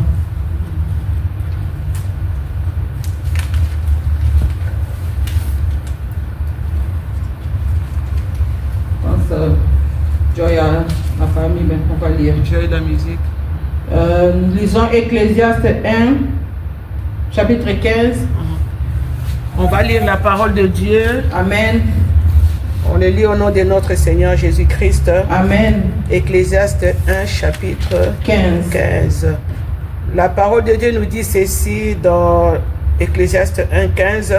Speaker 2: Joy à la famille, mais on va lire.
Speaker 3: Joy de la musique.
Speaker 2: Nous lisons Ecclésiaste 1, chapitre 15.
Speaker 3: On va lire la parole de Dieu.
Speaker 2: Amen.
Speaker 3: On le lit au nom de notre Seigneur Jésus-Christ.
Speaker 2: Amen.
Speaker 3: Ecclésiaste 1, chapitre 15. La parole de Dieu nous dit ceci dans Ecclésiaste 1, 15.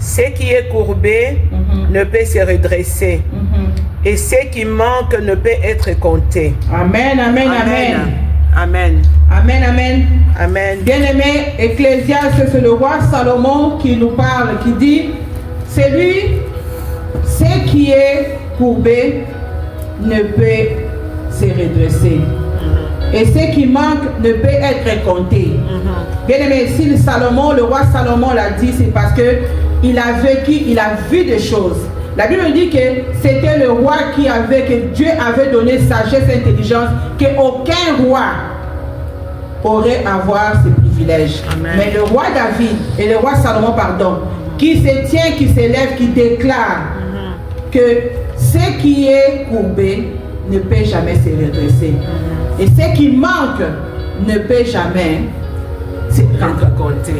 Speaker 3: Ce qui est courbé ne peut se redresser. Et ce qui manque ne peut être compté.
Speaker 2: Amen, amen, amen.
Speaker 3: Amen.
Speaker 2: Amen, amen.
Speaker 3: Amen.
Speaker 2: Bien-aimé, Ecclésiaste, c'est le roi Salomon qui nous parle, qui dit, c'est lui, ce qui est courbé ne peut se redresser. Et ce qui manque ne peut être compté. Bien-aimé, si le roi Salomon l'a dit, c'est parce que il a vécu, il a vu des choses. La Bible dit que c'était le roi que Dieu avait donné sagesse et intelligence, qu'aucun roi aurait à avoir ces privilèges.
Speaker 3: Amen.
Speaker 2: Mais le roi David et le roi Salomon, pardon, qui se tient, qui s'élève, qui déclare que ce qui est courbé ne peut jamais se redresser. Et ce qui manque ne peut jamais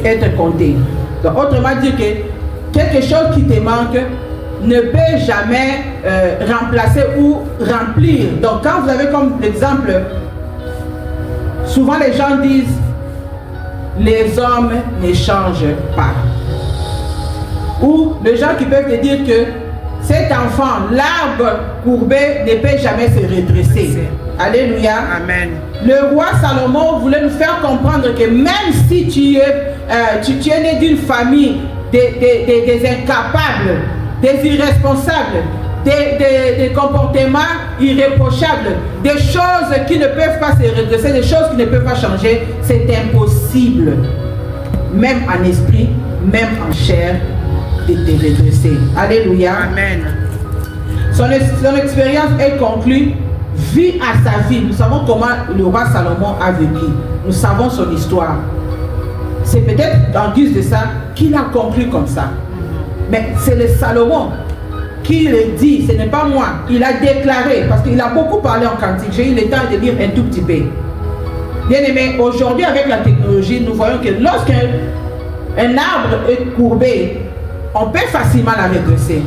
Speaker 2: être compté. Donc, autrement dit que quelque chose qui te manque ne peut jamais remplacer ou remplir. Donc quand vous avez comme exemple, souvent les gens disent les hommes ne changent pas. Ou les gens qui peuvent te dire que cet enfant, l'arbre courbé ne peut jamais se redresser. Alléluia.
Speaker 3: Amen.
Speaker 2: Le roi Salomon voulait nous faire comprendre que même si tu es né d'une famille des incapables, des irresponsables, des comportements irréprochables, des choses qui ne peuvent pas se redresser, des choses qui ne peuvent pas changer, c'est impossible, même en esprit, même en chair, de te redresser. Alléluia.
Speaker 3: Amen.
Speaker 2: Son expérience est conclue, vie à sa vie. Nous savons comment le roi Salomon a vécu. Nous savons son histoire. C'est peut-être en guise de ça qu'il a conclu comme ça. Mais c'est le Salomon qui le dit, ce n'est pas moi. Il a déclaré, parce qu'il a beaucoup parlé en cantique. J'ai eu le temps de lire un tout petit peu. Bien aimé, aujourd'hui avec la technologie, nous voyons que lorsqu'un arbre est courbé, on peut facilement la redresser.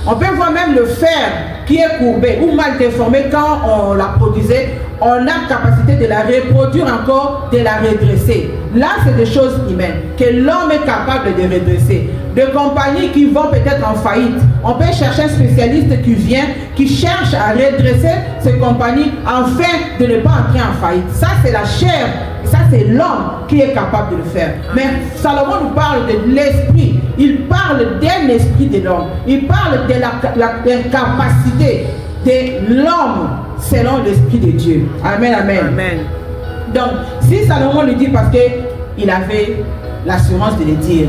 Speaker 2: On peut voir même le fer qui est courbé ou mal déformé, quand on la produisait, on a capacité de la reproduire encore, de la redresser. Là, c'est des choses humaines que l'homme est capable de redresser. Des compagnies qui vont peut-être en faillite, on peut chercher un spécialiste qui vient, qui cherche à redresser ces compagnies afin de ne pas entrer en faillite. Ça, c'est la chair. Ça, c'est l'homme qui est capable de le faire. Mais Salomon nous parle de l'esprit. Il parle d'un esprit de l'homme. Il parle de la capacité de l'homme selon l'esprit de Dieu. Amen, amen.
Speaker 3: Amen.
Speaker 2: Donc, si Salomon le dit parce qu'il avait l'assurance de le dire,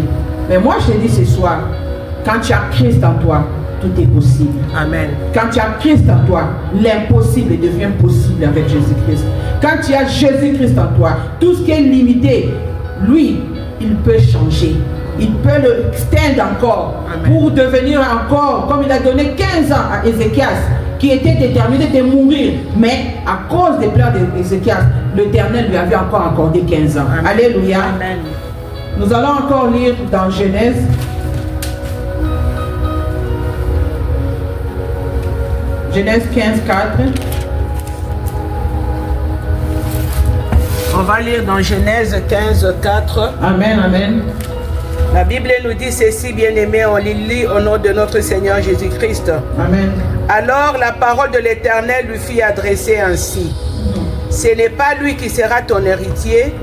Speaker 2: mais moi je te dis ce soir, quand tu as Christ en toi, tout est possible.
Speaker 3: Amen.
Speaker 2: Quand tu as Christ en toi, l'impossible devient possible avec Jésus-Christ. Quand tu as Jésus-Christ en toi, tout ce qui est limité, lui, il peut changer. Il peut le extendre encore. Amen. Pour devenir encore, comme il a donné 15 ans à Ézéchias, qui était déterminé de mourir. Mais à cause des plans d'Ézéchias, l'Éternel lui avait encore accordé 15 ans. Amen. Alléluia.
Speaker 3: Amen.
Speaker 2: Nous allons encore lire dans Genèse. Genèse 15, 4.
Speaker 3: On va lire dans Genèse 15, 4.
Speaker 2: Amen, amen.
Speaker 3: La Bible nous dit ceci, bien-aimés, on lit au nom de notre Seigneur Jésus-Christ.
Speaker 2: Amen.
Speaker 3: Alors la parole de l'Éternel lui fit adresser ainsi. Ce n'est pas lui qui sera ton héritier,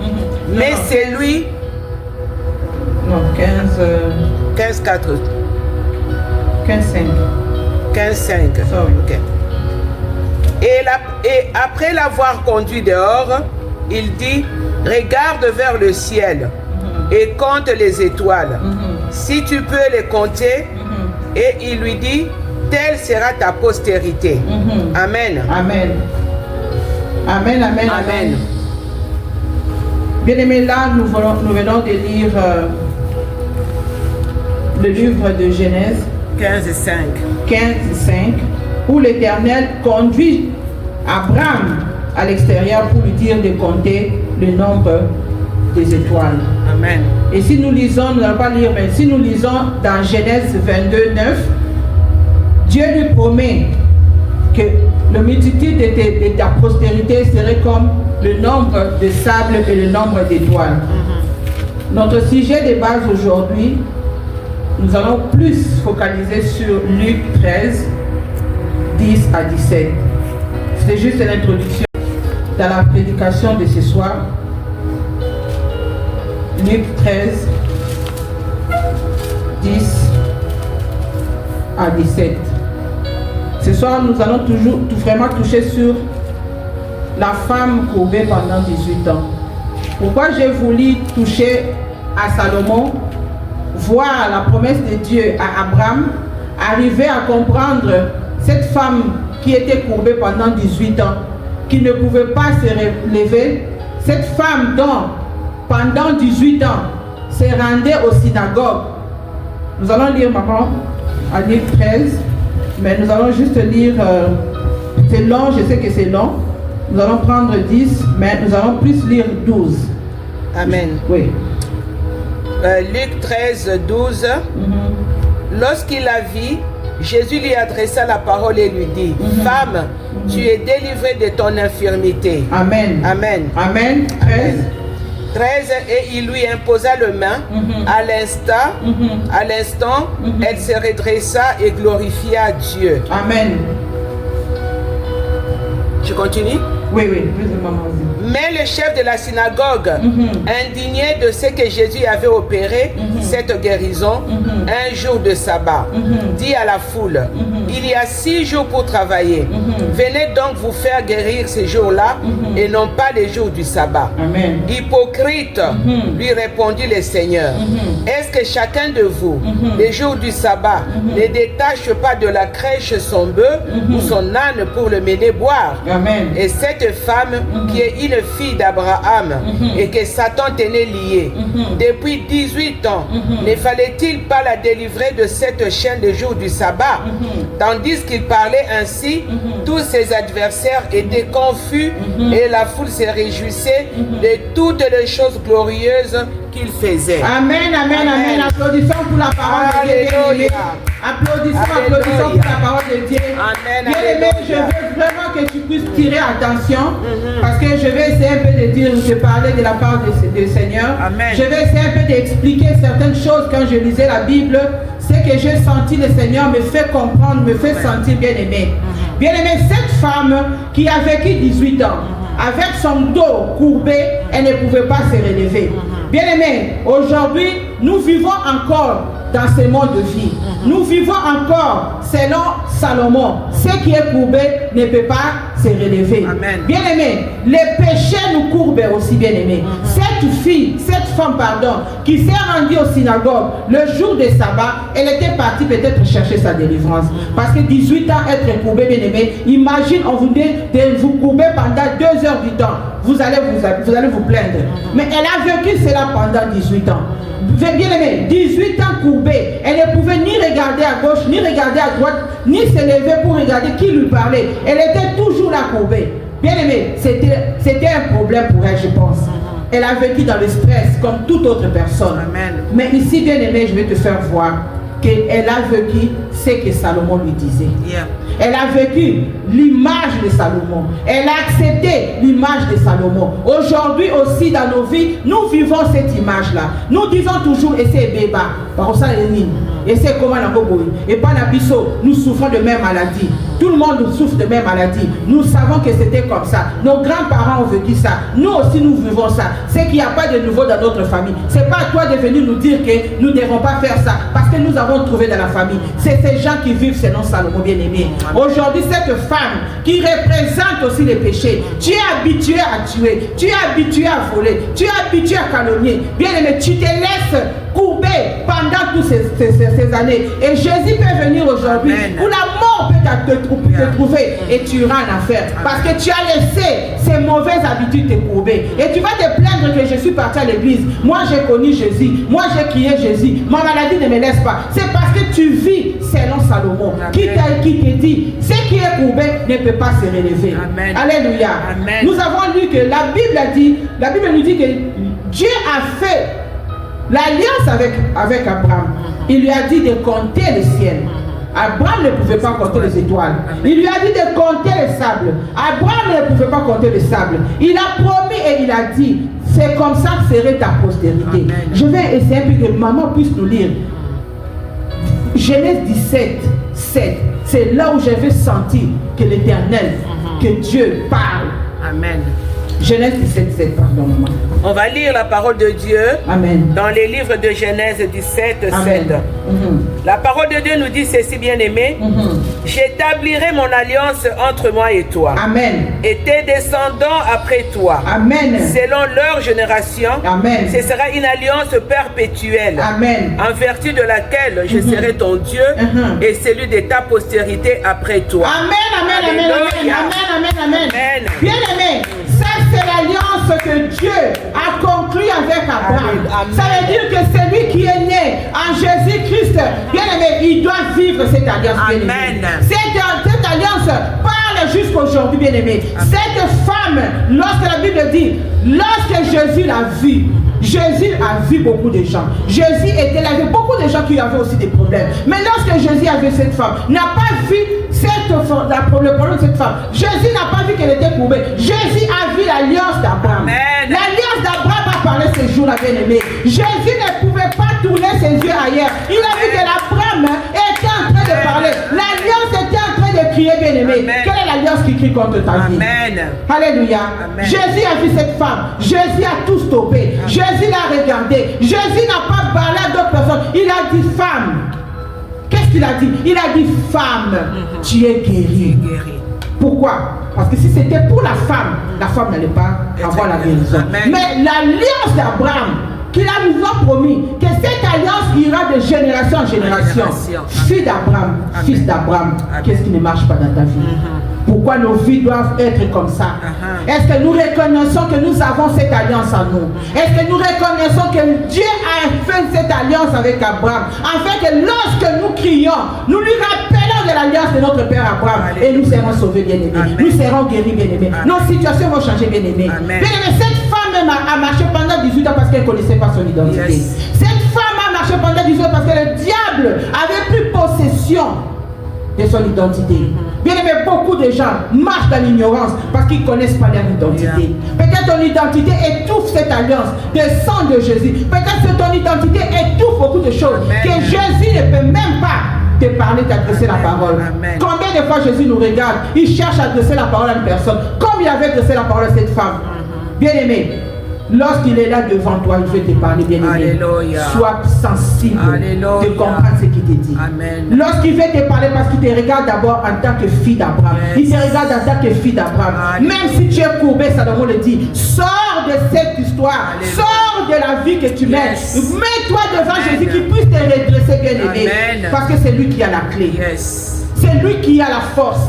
Speaker 3: mais c'est lui.
Speaker 2: Non,
Speaker 3: 15, 4.
Speaker 2: 15, 5.
Speaker 3: 15, 5.
Speaker 2: Sorry.
Speaker 3: Okay. Et après l'avoir conduit dehors, il dit, regarde vers le ciel et compte les étoiles. Si tu peux les compter, et il lui dit, telle sera ta postérité. Amen.
Speaker 2: Amen. Amen, amen,
Speaker 3: Amen.
Speaker 2: amen. Bien aimé, là, nous venons de lire le livre de Genèse
Speaker 3: 15, 5.
Speaker 2: 15, 5, où l'Éternel conduit Abraham à l'extérieur pour lui dire de compter le nombre des étoiles.
Speaker 3: Amen.
Speaker 2: Et si nous lisons, nous n'allons pas lire, mais si nous lisons dans Genèse 22, 9, Dieu lui promet que la multitude de ta postérité serait comme le nombre de sable et le nombre d'étoiles. Notre sujet de base aujourd'hui, nous allons plus focaliser sur Luc 13, 10 à 17. C'est juste une introduction dans la prédication de ce soir. Luc 13, 10 à 17. Ce soir, nous allons vraiment toucher sur la femme courbée pendant 18 ans. Pourquoi j'ai voulu toucher à Salomon, voir la promesse de Dieu à Abraham, arrivé à comprendre cette femme qui était courbée pendant 18 ans, qui ne pouvait pas se relever, cette femme dont pendant 18 ans se rendait aux synagogues. Nous allons lire, maman, à livre 13, mais nous allons juste lire, c'est long, je sais que c'est long. Nous allons prendre 10, mais nous allons plus lire 12.
Speaker 3: Amen.
Speaker 2: Oui.
Speaker 3: Luc 13, 12. Lorsqu'il la vit, Jésus lui adressa la parole et lui dit, Femme, tu es délivrée de ton infirmité.
Speaker 2: Amen.
Speaker 3: Amen.
Speaker 2: Amen. 13.
Speaker 3: 13, et il lui imposa le main. À l'instant, elle se redressa et glorifia Dieu.
Speaker 2: Amen.
Speaker 3: Je continue?
Speaker 2: Oui, oui, maman.
Speaker 3: Mais le chef de la synagogue, indigné de ce que Jésus avait opéré, cette guérison, un jour de sabbat, dit à la foule, il y a 6 jours pour travailler. Venez donc vous faire guérir ces jours-là et non pas les jours du sabbat.
Speaker 2: Amen.
Speaker 3: Hypocrite, lui répondit le Seigneur, est-ce que chacun de vous, les jours du sabbat, ne détache pas de la crèche son bœuf ou son âne pour le mener boire?
Speaker 2: Amen.
Speaker 3: Et cette femme qui est une fille d'Abraham et que Satan tenait liée depuis 18 ans, ne fallait-il pas la délivrer de cette chaîne le jour du sabbat? Tandis qu'il parlait ainsi, tous ses adversaires étaient confus et la foule se réjouissait de toutes les choses glorieuses qu'il faisait.
Speaker 2: Amen, amen, amen. Applaudissons pour la parole de Dieu.
Speaker 3: Alléluia.
Speaker 2: Applaudissons pour la parole de Dieu.
Speaker 3: Amen,
Speaker 2: Bien-aimé, je
Speaker 3: alléluia.
Speaker 2: veux vraiment que tu puisses tirer attention parce que je vais essayer un peu de dire, de parler de la part du Seigneur.
Speaker 3: Amen.
Speaker 2: Je vais essayer un peu d'expliquer certaines choses quand je lisais la Bible. Ce que j'ai senti, le Seigneur me fait comprendre, me fait sentir bien-aimé. Bien-aimé, cette femme qui a vécu 18 ans, avec son dos courbé, elle ne pouvait pas se relever. Bien-aimé, aujourd'hui, nous vivons encore dans ce monde de vie. Nous vivons encore selon Salomon. Ce qui est courbé ne peut pas se relever. Bien-aimé, les péchés nous courbent aussi, bien-aimé. Cette femme, qui s'est rendue au synagogue le jour de sabbat, elle était partie peut-être chercher sa délivrance. Parce que 18 ans, être courbé, bien-aimé, imagine, on vous dit de vous courber pendant 2 heures du temps. Vous allez vous plaindre. Mais elle a vécu cela pendant 18 ans. Bien-aimé, 18 ans courbée, elle ne pouvait ni regarder à gauche, ni regarder à droite, ni se lever pour regarder qui lui parlait. Elle était toujours là courbée. Bien-aimé, c'était un problème pour elle, je pense. Elle a vécu dans le stress comme toute autre personne.
Speaker 3: Amen.
Speaker 2: Mais ici, bien-aimé, je vais te faire voir qu'elle a vécu ce que Salomon lui disait.
Speaker 3: Yeah.
Speaker 2: Elle a vécu l'image de Salomon. Elle a accepté l'image de Salomon. Aujourd'hui aussi dans nos vies, nous vivons cette image-là. Nous disons toujours, et c'est béba. Par ça, et c'est comment la Boboï. Et pas la bisso, nous souffrons de même maladie. Tout le monde souffre de même maladie. Nous savons que c'était comme ça. Nos grands-parents ont vécu ça. Nous aussi, nous vivons ça. C'est qu'il n'y a pas de nouveau dans notre famille. C'est pas à toi de venir nous dire que nous ne devons pas faire ça. Parce que nous avons trouvé dans la famille. C'est ces gens qui vivent selon Salomon bien-aimé. Aujourd'hui, cette femme qui représente aussi les péchés. Tu es habitué à tuer. Tu es habitué à voler. Tu es habitué à calomnier. Bien-aimé, tu te laisses courber pendant toutes ces années. Et Jésus peut venir aujourd'hui où la mort peut te trouver et tu iras en affaire. Parce que tu as laissé ces mauvaises habitudes te courber. Et tu vas te plaindre que je suis parti à l'église. Moi j'ai connu Jésus. Moi j'ai crié Jésus. Ma maladie ne me laisse pas. C'est parce que tu vis selon Salomon. Qui te dit ce qui est courbé ne peut pas se relever.
Speaker 3: Amen.
Speaker 2: Alléluia.
Speaker 3: Amen.
Speaker 2: Nous avons lu que la Bible nous dit que Dieu a fait l'alliance avec Abraham. Il lui a dit de compter le ciel. Abraham ne pouvait pas compter les étoiles. Il lui a dit de compter les sables. Abraham ne pouvait pas compter les sables. Il a promis et il a dit, c'est comme ça que serait ta postérité. Amen. Je vais essayer un peu que maman puisse nous lire. Genèse 17, 7. C'est là où j'avais senti que l'Éternel, que Dieu parle.
Speaker 3: Amen.
Speaker 2: Genèse 17, 7, pardon, maman.
Speaker 3: On va lire la parole de Dieu.
Speaker 2: Amen.
Speaker 3: Dans les livres de Genèse 17,
Speaker 2: Amen.
Speaker 3: 7. La parole de Dieu nous dit ceci, bien-aimé. J'établirai mon alliance entre moi et toi.
Speaker 2: Amen.
Speaker 3: Et tes descendants après toi.
Speaker 2: Amen.
Speaker 3: Selon leur génération.
Speaker 2: Amen.
Speaker 3: Ce sera une alliance perpétuelle.
Speaker 2: Amen.
Speaker 3: En vertu de laquelle je serai ton Dieu et celui de ta postérité après toi.
Speaker 2: Amen, amen, amen,
Speaker 3: Alléluia.
Speaker 2: amen, amen, amen,
Speaker 3: Amen.
Speaker 2: Bien-aimé, ça c'est l'alliance que Dieu a conclue avec Abraham.
Speaker 3: Amen.
Speaker 2: Ça veut dire que celui qui est né en Jésus-Christ, bien-aimé, il doit vivre cette alliance, bien-aimé.
Speaker 3: Amen.
Speaker 2: Cette alliance parle jusqu'aujourd'hui, bien-aimé. Cette femme, lorsque la Bible dit, lorsque Jésus l'a vue, Jésus a vu beaucoup de gens. Jésus était là, il y avait beaucoup de gens qui avaient aussi des problèmes. Mais lorsque Jésus a vu cette femme, n'a pas vu le problème de cette femme. Jésus n'a pas vu qu'elle était courbée. Jésus a vu l'alliance d'Abraham. L'alliance d'Abraham a parlé ces jours-là, bien-aimé. Jésus ne pouvait pas tourner ses yeux ailleurs. Il a vu que l'Abraham était en train de parler. L'alliance était en train de crier, bien-aimé. Quelle est l'alliance qui crie contre ta vie?
Speaker 3: Amen.
Speaker 2: Alléluia.
Speaker 3: Amen.
Speaker 2: Jésus a vu cette femme. Jésus a tout stoppé. Amen. Jésus l'a regardé. Jésus n'a pas parlé à d'autres personnes. Il a dit femme. Qu'est-ce qu'il a dit? Il a dit femme, tu es guérie. Pourquoi? Parce que si c'était pour la femme n'allait pas avoir la guérison. Mais l'alliance d'Abraham, qu'il a nous a promis que cette alliance ira de génération en génération. Fils d'Abraham, fils d'Abraham, qu'est-ce qui ne marche pas dans ta vie? Pourquoi nos vies doivent être comme ça? Est-ce que nous reconnaissons que nous avons cette alliance en nous? Est-ce que nous reconnaissons que Dieu a fait cette alliance avec Abraham, afin que lorsque nous crions, nous lui rappelons de l'alliance de notre Père Abraham, et nous serons sauvés, bien-aimés. Nous serons guéris, bien-aimés. Nos situations vont changer, bien-aimés. Bien-aimés, cette femme même a marché pendant 18 ans parce qu'elle ne connaissait pas son identité. Cette femme a marché pendant 18 ans parce que le diable avait pris possession de son identité. Bien aimé, beaucoup de gens marchent dans l'ignorance parce qu'ils ne connaissent pas leur identité. Peut-être ton identité étouffe cette alliance de sang de Jésus. Peut-être que ton identité étouffe beaucoup de choses que Jésus ne peut même pas te parler, t'adresser la parole. Combien de fois Jésus nous regarde, il cherche à adresser la parole à une personne, comme il avait adressé la parole à cette femme. Bien aimé, lorsqu'il est là devant toi, il veut te parler, bien-aimé. Sois sensible de comprendre ce qu'il te dit. Lorsqu'il veut te parler, parce qu'il te regarde d'abord en tant que fille d'Abraham. Il te regarde en tant que fille d'Abraham. Même si tu es courbé, Salomon le dit, sors de cette histoire. Sors de la vie que tu mènes. Mets-toi devant Jésus qui puisse te redresser, bien-aimé. Parce que c'est lui qui a la clé. C'est lui qui a la force.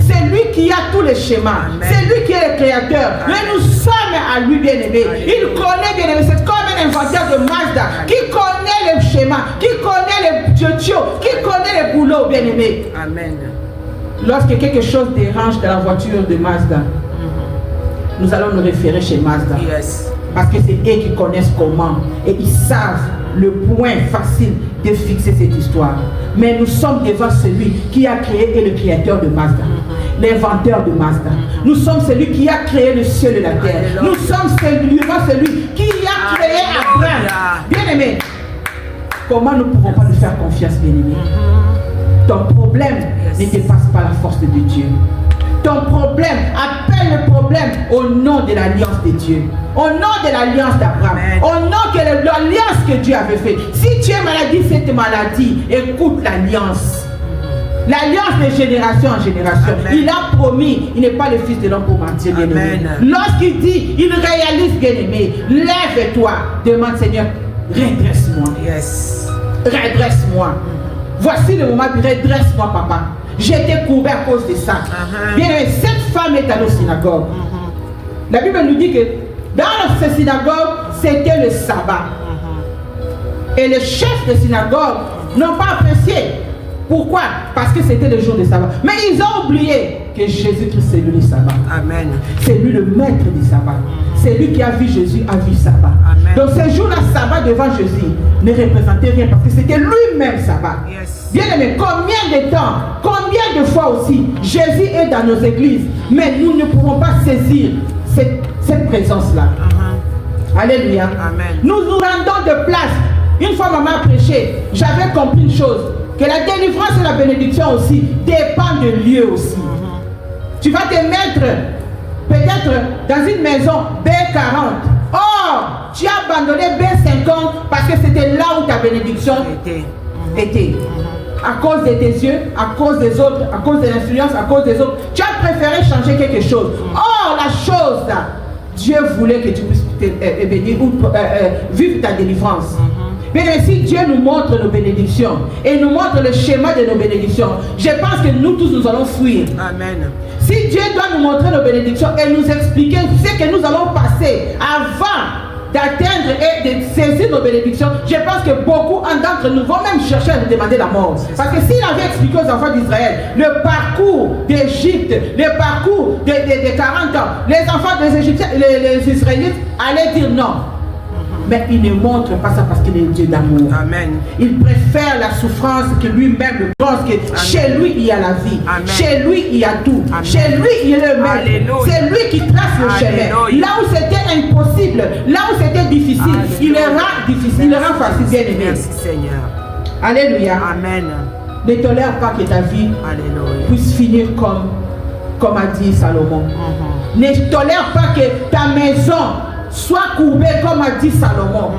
Speaker 2: C'est lui qui a tous les schémas. C'est lui qui est le créateur. Mais nous sommes à lui, bien-aimé. Il connaît, bien-aimé. C'est comme un inventeur de Mazda qui connaît les schémas, qui connaît les tuyaux, qui connaît les boulots, bien-aimé. Lorsque quelque chose dérange dans la voiture de Mazda, nous allons nous référer chez Mazda. Parce que c'est eux qui connaissent comment. Et ils savent le point facile de fixer cette histoire. Mais nous sommes devant celui qui a créé et le créateur de Mazda, l'inventeur de Mazda. Nous sommes celui qui a créé le ciel et la terre. Nous sommes devant celui qui a créé Abraham. Bien-aimé, comment nous ne pouvons pas nous faire confiance, bien-aimé? Ton problème ne dépasse pas la force de Dieu. Ton problème, appelle le problème au nom de l'alliance de Dieu, au nom de l'alliance d'Abraham, au nom de l'alliance que Dieu avait fait. Si tu es malade, cette maladie, écoute l'alliance. L'alliance de génération en génération. Il a promis, il n'est pas le fils de l'homme pour mentir, bien-aimé. Lorsqu'il dit, il réalise, bien-aimé. Lève-toi, demande Seigneur, redresse-moi. Redresse-moi. Voici le moment, redresse-moi, papa. J'étais courbé à cause de ça. Bien, cette femme est allée au synagogue. La Bible nous dit que dans cette synagogue, c'était le sabbat. Et les chefs de synagogue n'ont pas apprécié. Pourquoi? Parce que c'était le jour de sabbat. Mais ils ont oublié que Jésus-Christ, c'est lui le sabbat. C'est lui le maître du sabbat. C'est lui qui a vu Jésus, a vu sabbat. Donc ce jour-là, sabbat devant Jésus ne représentait rien parce que c'était lui-même sabbat. Bien aimé, combien de temps, combien de fois aussi Jésus est dans nos églises, mais nous ne pouvons pas saisir cette présence-là. Alléluia. Nous nous rendons de place. Une fois maman a prêché, j'avais compris une chose, que la délivrance et la bénédiction aussi dépendent de lieu aussi. Tu vas te mettre peut-être dans une maison B40. Or, tu as abandonné B50 parce que c'était là où ta bénédiction était. À cause de tes yeux, à cause des autres, à cause de l'influence, à cause des autres. Tu as préféré changer quelque chose. Or, la chose là, Dieu voulait que tu puisses vivre ta délivrance. Mais si Dieu nous montre nos bénédictions et nous montre le schéma de nos bénédictions, je pense que nous tous nous allons fuir.
Speaker 3: Amen.
Speaker 2: Si Dieu doit nous montrer nos bénédictions et nous expliquer ce que nous allons passer avant d'atteindre et de saisir nos bénédictions, je pense que beaucoup d'entre nous vont même chercher à nous demander la mort. Parce que s'il avait expliqué aux enfants d'Israël le parcours d'Égypte, le parcours des 40 ans, les enfants des Égyptiens, les Israélites allaient dire non. Mais il ne montre pas ça parce qu'il est Dieu d'amour.
Speaker 3: Amen.
Speaker 2: Il préfère la souffrance que lui-même pense que chez lui il y a la vie.
Speaker 3: Amen.
Speaker 2: Chez lui il y a tout. Amen. Chez lui il est le maître. C'est lui qui trace le chemin. Là où c'était impossible, là où c'était difficile, Alléluia. Il le rend difficile, il le rend facile, bien aimé.
Speaker 3: Merci Seigneur.
Speaker 2: Alléluia.
Speaker 3: Amen.
Speaker 2: Ne tolère pas que ta vie puisse finir comme a dit Salomon. Ne tolère pas que ta maison soit courbée comme a dit Salomon.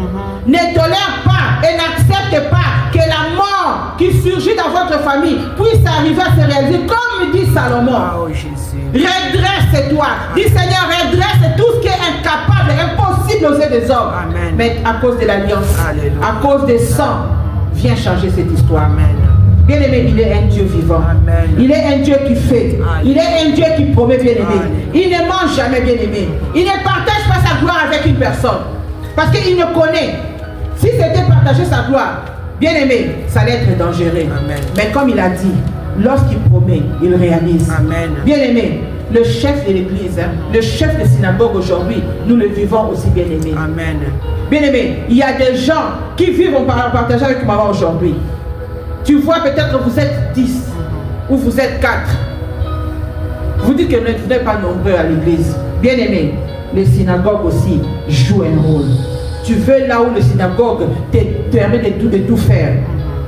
Speaker 2: Ne tolère pas et n'accepte pas que la mort qui surgit dans votre famille puisse arriver à se réaliser comme dit Salomon.
Speaker 3: Oh, Jésus.
Speaker 2: Redresse-toi. Dis Seigneur, redresse tout ce qui est incapable, impossible aux yeux des hommes.
Speaker 3: Amen.
Speaker 2: Mais à cause de l'alliance, à cause des sangs, viens changer cette histoire.
Speaker 3: Amen.
Speaker 2: Bien-aimé, il est un Dieu vivant.
Speaker 3: Amen.
Speaker 2: Il est un Dieu qui fait. Amen. Il est un Dieu qui promet, bien-aimé. Il ne mange jamais, bien-aimé. Il ne partage pas sa gloire avec une personne. Parce qu'il ne connaît. Si c'était partager sa gloire, bien-aimé, ça allait être dangereux.
Speaker 3: Amen.
Speaker 2: Mais comme il a dit, lorsqu'il promet, il réalise.
Speaker 3: Amen.
Speaker 2: Bien-aimé, le chef de l'église, le chef de synagogue aujourd'hui, nous le vivons aussi, bien-aimé.
Speaker 3: Amen.
Speaker 2: Bien-aimé, il y a des gens qui vivent en partage avec maman aujourd'hui. Tu vois, peut-être que vous êtes 10 ou vous êtes 4. Vous dites que vous n'êtes pas nombreux à l'église. Bien aimé, les synagogues aussi jouent un rôle. Tu veux là où le synagogue te permet de tout faire.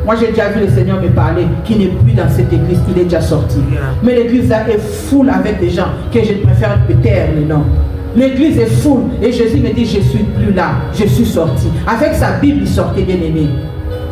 Speaker 2: Moi j'ai déjà vu le Seigneur me parler qui n'est plus dans cette église, il est déjà sorti. Mais l'église là est full avec des gens que je préfère taire le nom. L'église est full et Jésus me dit je suis plus là, je suis sorti. Avec sa Bible il sortait, bien aimé.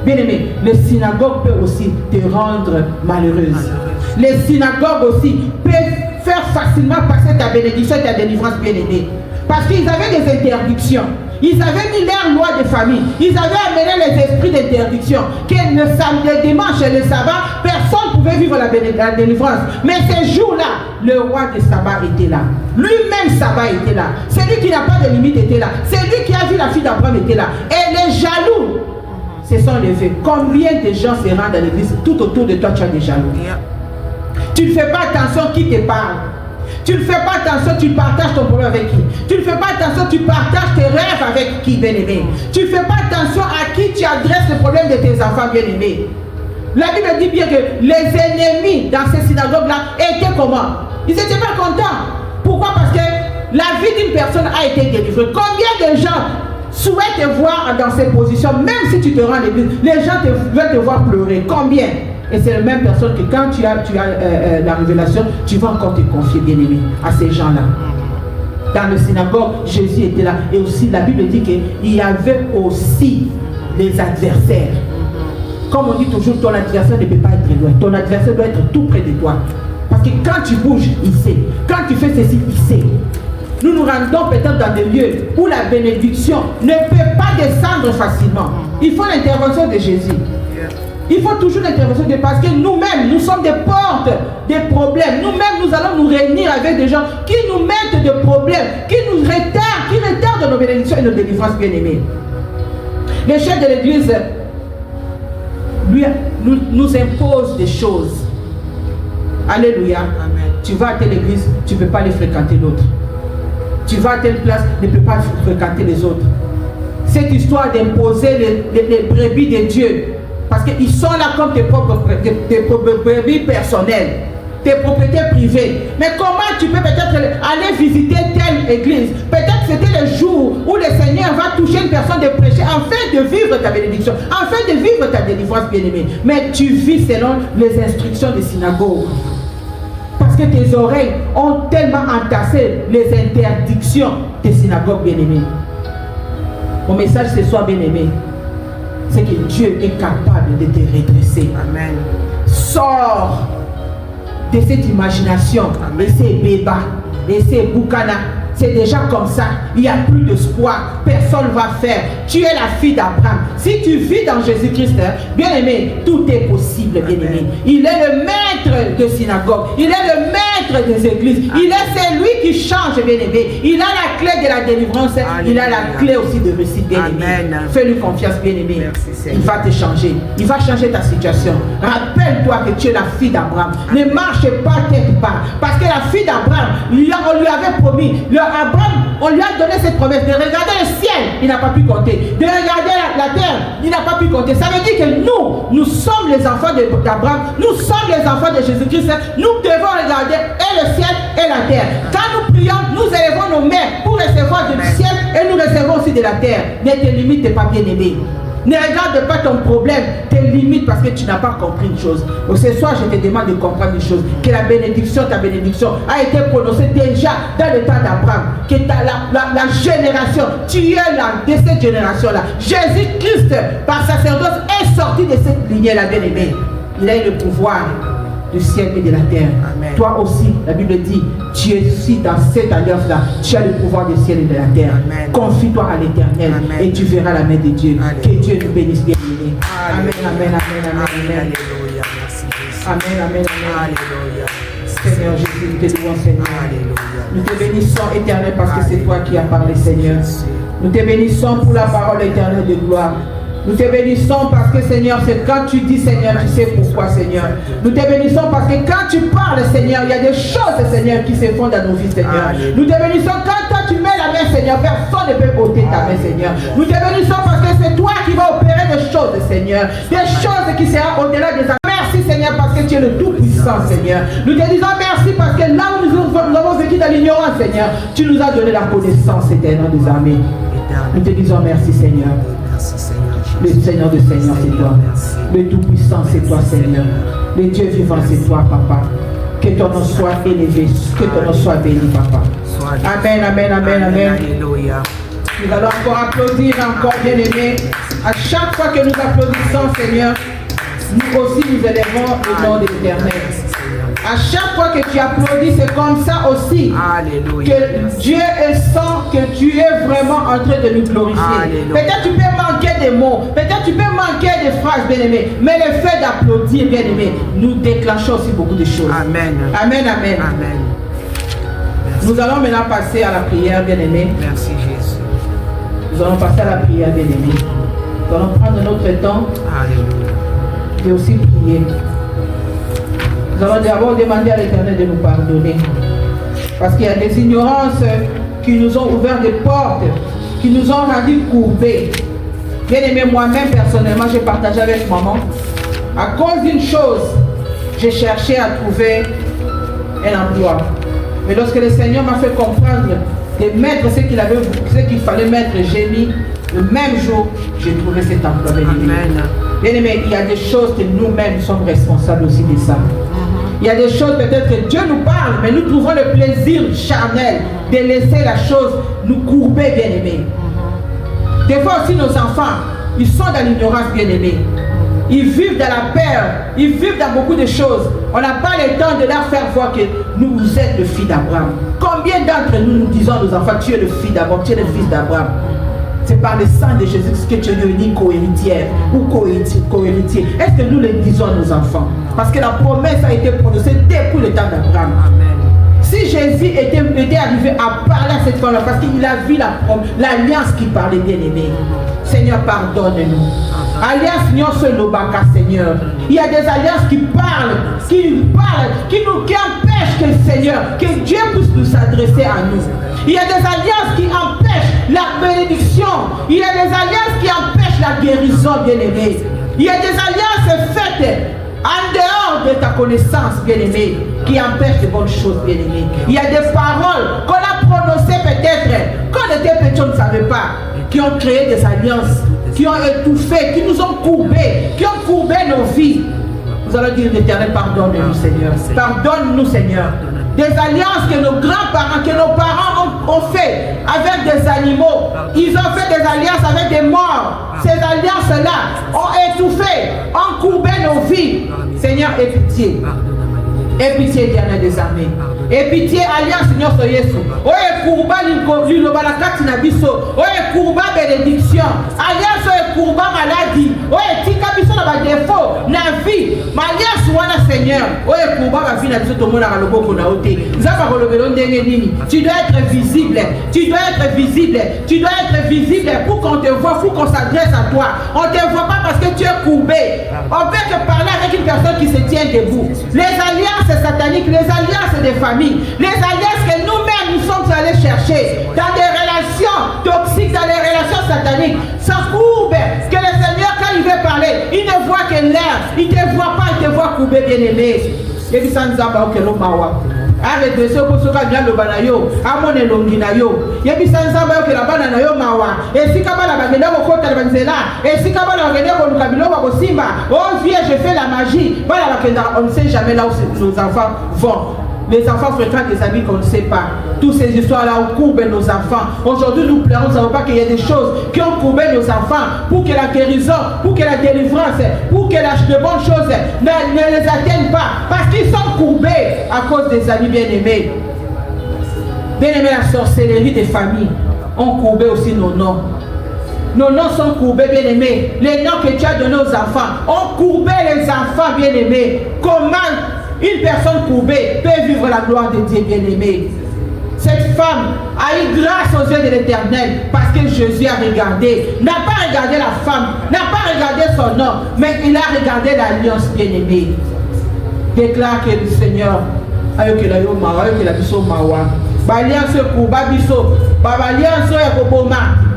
Speaker 2: Bien aimé, les synagogues peuvent aussi te rendre malheureuse. Les synagogues aussi peuvent faire facilement passer ta bénédiction et ta délivrance, bien aimé. Parce qu'ils avaient des interdictions. Ils avaient mis leur loi de famille. Ils avaient amené les esprits d'interdiction. Que le dimanche et le sabbat, personne ne pouvait vivre la délivrance. Mais ces jours-là, le roi de sabbat était là. Lui-même sabbat était là. Celui qui n'a pas de limite était là. Celui qui a vu la fille d'Abraham était là. Et les jaloux se sont levés. Combien de gens se rendent à l'église? Tout autour de toi, tu as des jaloux. Tu ne fais pas attention qui te parle. Tu ne fais pas attention, tu partages ton problème avec qui. Tu ne fais pas attention, tu partages tes rêves avec qui, bien-aimé. Tu ne fais pas attention à qui tu adresses le problème de tes enfants, bien-aimés. La Bible dit bien que les ennemis dans ces synagogues-là étaient comment? Ils n'étaient pas contents. Pourquoi? Parce que la vie d'une personne a été délivrée. Combien de gens souhaitent te voir dans ces positions, même si tu te rends à l'église, les gens veulent te voir pleurer. Combien? Et c'est la même personne que quand tu as la révélation, tu vas encore te confier, bien-aimé, à ces gens-là. Dans le synagogue, Jésus était là. Et aussi, la Bible dit qu'il y avait aussi les adversaires. Comme on dit toujours, ton adversaire ne peut pas être loin. Ton adversaire doit être tout près de toi. Parce que quand tu bouges, il sait. Quand tu fais ceci, il sait. Nous nous rendons peut-être dans des lieux où la bénédiction ne peut pas descendre facilement. Il faut l'intervention de Jésus. Il faut toujours l'intervention de Dieu parce que nous-mêmes, nous sommes des portes, des problèmes. Nous-mêmes, nous allons nous réunir avec des gens qui nous mettent des problèmes, qui nous retardent nos bénédictions et nos délivrances, bien-aimées. Le chef de l'église, lui, nous impose des choses. Alléluia. Amen. Tu vas à telle église, tu ne peux pas les fréquenter l'autre. Tu vas à telle place, ne peux pas fréquenter les autres. Cette histoire d'imposer les brebis de Dieu, parce qu'ils sont là comme tes propres brebis personnelles, tes propriétés privées. Mais comment tu peux peut-être aller visiter telle église? Peut-être c'était le jour où le Seigneur va toucher une personne de prêcher afin de vivre ta bénédiction, afin de vivre ta délivrance, bien-aimée. Mais tu vis selon les instructions des synagogues. Parce que tes oreilles ont tellement entassé les interdictions des synagogues, bien-aimés. Mon message ce soir, bien-aimé, c'est que Dieu est capable de te redresser.
Speaker 3: Amen.
Speaker 2: Sors de cette imagination, et ces bébas, et ces boucanas. C'est déjà comme ça. Il n'y a plus d'espoir. Personne ne va faire. Tu es la fille d'Abraham. Si tu vis dans Jésus-Christ, bien aimé, tout est possible, bien aimé. Il est le maître de synagogue. Il est le maître des églises. Il est celui qui change, bien aimé. Il a la clé de la délivrance. Il a la clé aussi de réussite, bien aimé. Fais-lui confiance, bien aimé. Il va te changer. Il va changer ta situation. Rappelle-toi que tu es la fille d'Abraham. Ne marche pas tête bas. Parce que la fille d'Abraham, on lui avait promis. Abraham, on lui a donné cette promesse de regarder le ciel, il n'a pas pu compter. De regarder la terre, il n'a pas pu compter. Ça veut dire que nous sommes les enfants d'Abraham, nous sommes les enfants de Jésus-Christ. Nous devons regarder et le ciel et la terre. Quand nous prions, nous élevons nos mains pour recevoir du ciel et nous recevons aussi de la terre. Ne te limite pas, bien-aimé. Ne regarde pas ton problème, tes limites parce que tu n'as pas compris une chose. Donc ce soir, je te demande de comprendre une chose. Que la bénédiction, ta bénédiction a été prononcée déjà dans le temps d'Abraham. Que la génération, tu es là de cette génération-là. Jésus-Christ, par sacerdoce, est sorti de cette lignée-là, bien-aimé. Il a eu le pouvoir du ciel et de la terre. Amen. Toi aussi, la Bible dit, tu es aussi dans cette alliance-là. Tu as le pouvoir du ciel et de la terre. Confie-toi à l'Éternel et tu verras la main de Dieu. Amen. Que Dieu nous bénisse bien. Amen, amen, amen, amen, amen. Amen, amen, amen. Alléluia. Seigneur Jésus, nous te louons, Seigneur. Alléluia. Nous te bénissons, Éternel, parce que c'est toi qui as parlé, Seigneur. Nous te bénissons pour la parole éternelle de gloire. Nous te bénissons parce que, Seigneur, c'est quand tu dis, Seigneur, tu sais pourquoi, Seigneur. Nous te bénissons parce que quand tu parles, Seigneur, il y a des choses, Seigneur, qui se font dans nos vies, Seigneur. Alléluia. Nous te bénissons quand toi tu mets la main, Seigneur, personne ne peut ôter ta main, Seigneur. Nous te bénissons parce que c'est toi qui vas opérer des choses, Seigneur. Des choses qui seront au-delà des hommes. Merci, Seigneur, parce que tu es le Tout-Puissant, Seigneur. Nous te disons merci parce que là où nous avons vécu dans l'ignorance, Seigneur, tu nous as donné la connaissance éternelle des armées. Nous te disons merci, Seigneur. Le Seigneur de Seigneur, c'est toi. Le Tout-Puissant, c'est toi, Seigneur. Le Dieu vivant, c'est toi, Papa. Que ton nom soit élevé, que ton nom soit béni, Papa. Amen, amen, amen, amen. Nous allons encore applaudir, encore bien-aimés. À chaque fois que nous applaudissons, Seigneur, nous aussi nous élevons le nom de l'Éternel. À chaque fois que tu applaudis, c'est comme ça aussi. Alléluia. Que Dieu sent que tu es vraiment en train de nous glorifier. Peut-être tu peux manquer des mots, peut-être tu peux manquer des phrases, bien-aimés, mais le fait d'applaudir, bien-aimés, nous déclenchons aussi beaucoup de choses. Amen. Amen, amen. Amen. Nous allons maintenant passer à la prière, bien-aimés. Merci Jésus. Nous allons passer à la prière, bien-aimés. Nous allons prendre notre temps. Alléluia. Et aussi prier. Nous allons d'abord demander à l'Éternel de nous pardonner. Parce qu'il y a des ignorances qui nous ont ouvert des portes, qui nous ont rendus courbés. Bien aimé, moi-même personnellement, j'ai partagé avec maman. À cause d'une chose, j'ai cherché à trouver un emploi. Mais lorsque le Seigneur m'a fait comprendre de mettre ce qu'il fallait mettre, j'ai mis le même jour, j'ai trouvé cet emploi. Bien aimé, il y a des choses que nous-mêmes sommes responsables aussi de ça. Il y a des choses peut-être que Dieu nous parle, mais nous trouvons le plaisir charnel de laisser la chose nous courber, bien-aimés. Des fois aussi nos enfants, ils sont dans l'ignorance, bien-aimés. Ils vivent dans la peur, ils vivent dans beaucoup de choses. On n'a pas le temps de leur faire voir que nous êtes le fils d'Abraham. Combien d'entre nous disons à nos enfants, tu es le fils d'Abraham, tu es le fils d'Abraham? C'est par le sang de Jésus que tu es devenu co-héritière ou co-héritier. Est-ce que nous le disons à nos enfants? Parce que la promesse a été prononcée depuis le temps d'Abraham. Si Jésus était arrivé à parler à cette femme-là, parce qu'il a vu l'alliance qui parlait, bien-aimé. Seigneur, pardonne-nous. Alliance non seulement baka, Seigneur. Il y a des alliances qui parlent, qui empêchent que le Seigneur, que Dieu puisse nous s'adresser à nous. Il y a des alliances qui empêchent la bénédiction. Il y a des alliances qui empêchent la guérison, bien-aimé. Il y a des alliances faites en dehors de ta connaissance, bien-aimé, qui empêchent de bonnes choses, bien-aimé. Il y a des paroles qu'on a prononcées peut-être, quand on était petit, on ne savait pas, qui ont créé des alliances, qui ont étouffé, qui nous ont courbés, qui ont courbé nos vies. Nous allons dire, l'Éternel, pardonne-nous, Seigneur. Pardonne-nous, Seigneur. Des alliances que nos grands-parents, que nos parents ont fait avec des animaux. Ils ont fait des alliances avec des morts. Ces alliances-là ont étouffé, ont courbé nos vies. Seigneur, aie pitié. Aie pitié, Éternel des armées. Aie pitié, alliance, Seigneur, sur Yesu. Oye courba l'illoba la carte na biso. Oye courba bénédiction. Alliance, oye courba maladie. Oye tika biso na ba défaut, na vie. Alliance, wana Seigneur. Oye courba ma vie na biso, tout le monde a le beau qu'on a ôté. Tu dois être visible. Tu dois être visible. Tu dois être visible pour qu'on te voit, pour qu'on s'adresse à toi. On ne te voit pas parce que tu es courbé. On peut te parler avec une personne qui se tient debout. Les alliances sataniques, les alliances des familles, les alliances que nous-mêmes nous sommes allés chercher dans des relations toxiques, dans des relations sataniques, ça courbe. Que le Seigneur, quand il veut parler, il ne voit que l'air. Il ne te voit pas, il te voit courbé, bien-aimé. Arrête ce pour ce qu'a bien le banayo, à mon elongi na yo. Yebi sanzaba que la bana na yo mawa. Et si kabala bagenda ko kota banzela, et si kabala bagenda ko lukabilo wa simba. Oh viens, je fais la magie. Voilà on ne sait jamais là où nos enfants vont. Les enfants fréquentent des amis qu'on ne sait pas. Toutes ces histoires-là ont courbé nos enfants. Aujourd'hui, nous pleurons, nous ne savons pas qu'il y a des choses qui ont courbé nos enfants pour que la guérison, pour que la délivrance, pour que de bonnes choses ne les atteignent pas. Parce qu'ils sont courbés à cause des amis bien-aimés. Bien-aimés, la sorcellerie des familles ont courbé aussi nos noms. Nos noms sont courbés, bien-aimés. Les noms que tu as donnés aux enfants ont courbé les enfants, bien-aimés. Comment une personne courbée peut vivre la gloire de Dieu, bien-aimé? Cette femme a eu grâce aux yeux de l'Éternel parce que Jésus a regardé. N'a pas regardé la femme, n'a pas regardé son nom, mais il a regardé l'alliance, bien-aimée. Déclare que le Seigneur a eu que la mawa, que la biso mawa. L'alliance courba biso, l'alliance ya koboma.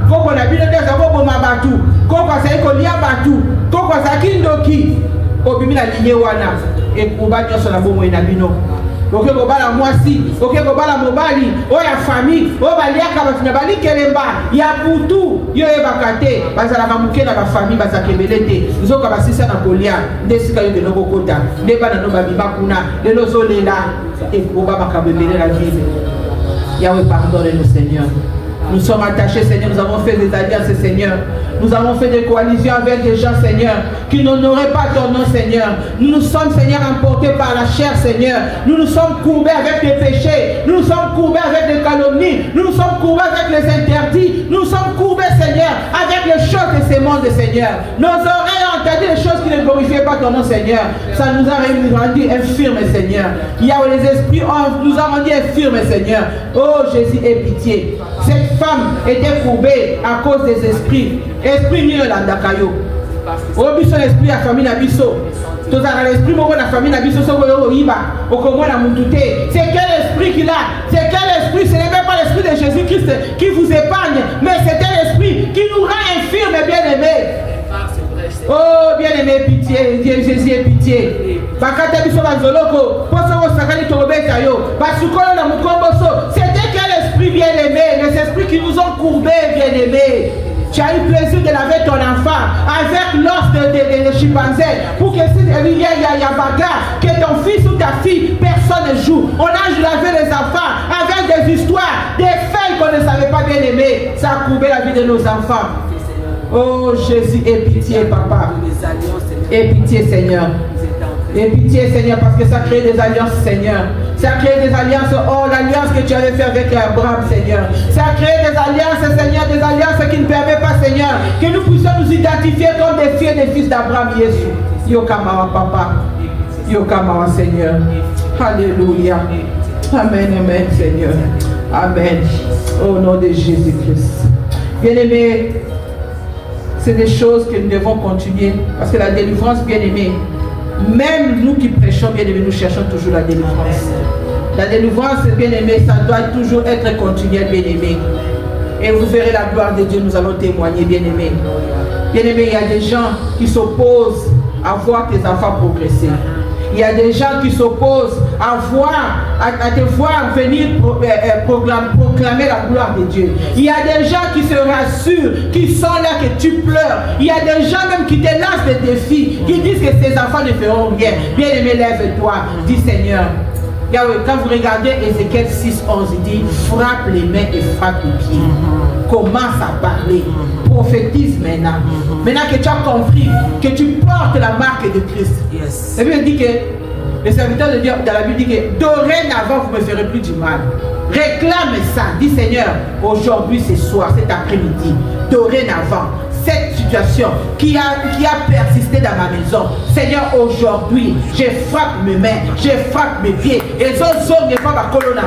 Speaker 2: Koko na bino ndeza koboma batu, koko sa ikolia batu, koko sa kindoki. Obimi la ligne wana et courba nyoso na bomo na bino. Ok, kobala mwasi, ok, kobala mobali, o ya famille, o baliaka batu na bali kelemba, ya putu, yo e bakate, bazala kamuke na ba famille bazakebelete, nzoka basisa na kolia, ndesika yo de no bokota, ndeba na no babiba kuna, de no zolela, et koba bakabebele la vie. Yahweh, pardonne-nous, Seigneur. Nous sommes attachés, Seigneur, nous avons fait des alliances, Seigneur. Nous avons fait des coalitions avec des gens, Seigneur, qui n'honoraient pas ton nom, Seigneur. Nous nous sommes, Seigneur, emportés par la chair, Seigneur. Nous nous sommes courbés avec des péchés. Nous nous sommes courbés avec des calomnies. Nous nous sommes courbés avec les interdits. Nous nous sommes courbés, Seigneur, avec les choses de ces mondes, Seigneur. Nos oreilles ont entendu les choses qui ne glorifiaient pas ton nom, Seigneur. Ça nous a rendu infirmes, Seigneur. Yahweh, les esprits nous ont rendu infirmes, Seigneur. Oh, Jésus, aie pitié. Cette femme était courbée à cause des esprits. Esprit ni landakayo. Obiso l'esprit à famille na biso. Tous à l'esprit mon la famille na biso soko yo iba. Okomo na mututé. C'est quel esprit qu'il a? C'est quel esprit? Ce n'est même pas l'esprit de Jésus-Christ qui vous épargne, mais c'est un esprit qui nous rend infirmes, bien-aimés. Oh, bien-aimé, pitié, Jésus, ait pitié. Bakata biso bazoloko, poso sakali tobeta yo. Basukolo na mukomboso. C'était quel esprit, bien-aimé? Les esprits qui nous ont courbés, bien-aimés. Tu as eu plaisir de laver ton enfant avec l'os de chimpanzé pour que s'il y a bagarre, que ton fils ou ta fille, personne ne joue. On a lavé les enfants avec des histoires, des faits qu'on ne savait pas bien aimer. Ça a courbé la vie de nos enfants. Oh Jésus, aie pitié, papa. Aie pitié, Seigneur. Aie pitié, Seigneur, parce que ça crée des alliances, Seigneur. Ça crée des alliances. Oh, l'alliance que tu avais fait avec Abraham, Seigneur. Ça crée des alliances, Seigneur, des alliances qui ne permettent pas, Seigneur, que nous puissions nous identifier comme des filles et des fils d'Abraham, Jésus. Yokamawa, papa. Yokamawa, Seigneur. Alléluia. Amen, amen, Seigneur. Amen. Au nom de Jésus-Christ. Bien-aimés, c'est des choses que nous devons continuer. Parce que la délivrance, bien-aimée, même nous qui prêchons, bien-aimés, nous cherchons toujours la délivrance. La délivrance, bien-aimé, ça doit toujours être continuel, bien-aimé. Et vous verrez la gloire de Dieu, nous allons témoigner, bien-aimé. Bien-aimé, il y a des gens qui s'opposent à voir tes enfants progresser. Il y a des gens qui s'opposent à te voir venir proclamer la gloire de Dieu. Il y a des gens qui se rassurent, qui sont là que tu pleures. Il y a des gens même qui te lancent des défis, qui disent que ces enfants ne feront rien. Bien-aimé, lève-toi, dis Seigneur. Quand vous regardez Ézéchiel 6:11, il dit frappe les mains et frappe les pieds. Commence à parler. Prophétise maintenant. Maintenant que tu as compris que tu portes la marque de Christ.
Speaker 3: Yes.
Speaker 2: La Bible dit que le serviteur de Dieu dans la Bible dit que dorénavant vous ne me ferez plus du mal. Réclame ça. Dis Seigneur, aujourd'hui, ce soir, cet après-midi, dorénavant, cette situation qui a persisté dans ma maison, Seigneur, aujourd'hui, je frappe mes mains, je frappe mes pieds. Et ça, ne pas ma colonne.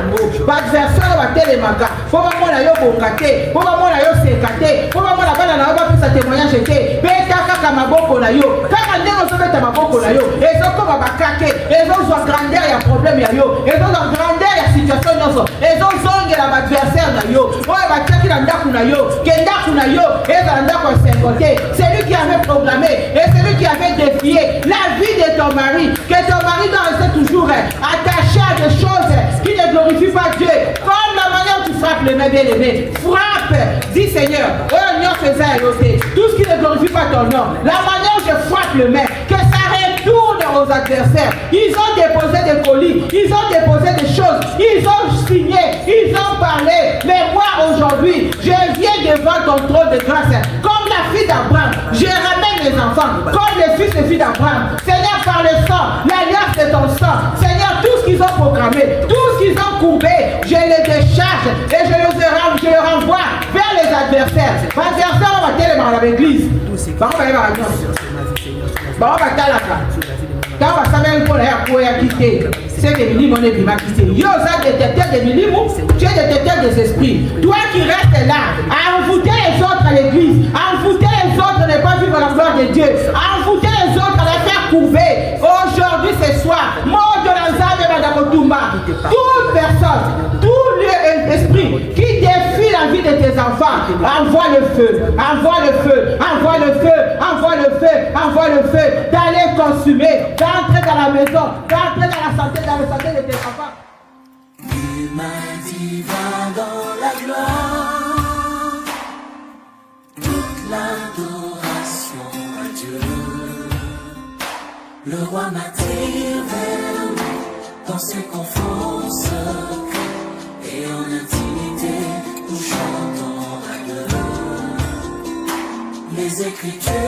Speaker 2: L'adversaire va te les magas. Faut pas moi la yo bokate, faut pas moi la yo sekate, faut pas moi la bana la va plus sa témoignage était. Beta kaka maboko na yo. Kaka ndenge on se met maboko na yo. Et ça comme bakake, et ça soit grandeur ya problème ya yo. Et ça soit grandeur ya situation nyonso. Et ça zonge la adversaire na yo. Oye ba taki na ndaku na yo, kenda kuna yo, et ça ndaku c'est lui qui avait proclamé et c'est lui qui avait défié la vie de ton mari, que ton mari doit rester toujours attaché à des choses qui ne glorifient pas Dieu. Comme la manière dont tu frappes le main, bien-aimé, frappe, dis Seigneur, tout ce qui ne glorifie pas ton nom, la manière dont je frappe le main, que ça retourne aux adversaires. Ils ont déposé des colis, ils ont déposé des choses, ils ont signé, ils ont parlé, mais moi aujourd'hui, je viens devant ton trône de grâce, comme la fille d'Abraham, je ramène les enfants, comme les fils et filles d'Abraham. Seigneur, par le sang, l'alliance de ton sang, Seigneur, tout ce qu'ils ont programmé, tout ce qu'ils ont courbé, je les décharge et je les renvoie vers les adversaires. L'adversaire, on va tellement à l'église. Quand on va savoir pour la quitter, c'est que les on est bien quitté. Yo, ça détecteur des milimes, tu es détecteur des esprits. Toi qui restes là, à envoûter les autres à l'église, à envoûter les autres à ne pas vivre la gloire de Dieu, à envoûter les autres à la faire courber. Aujourd'hui, ce soir, mort de la Zame et Madakotumba, toute personne, tout lieu esprit qui défie la vie de tes enfants, envoie le feu, envoie le feu, envoie le feu, envoie le feu, envoie le feu, d'aller consumer, d'entrer dans la maison, d'entrer dans la santé de tes enfants.
Speaker 1: Humain divin dans la gloire, toute l'adoration à Dieu. Le roi m'attire vers lui dans ses conforts secrets et en intimité nous chantons à deux. Les Écritures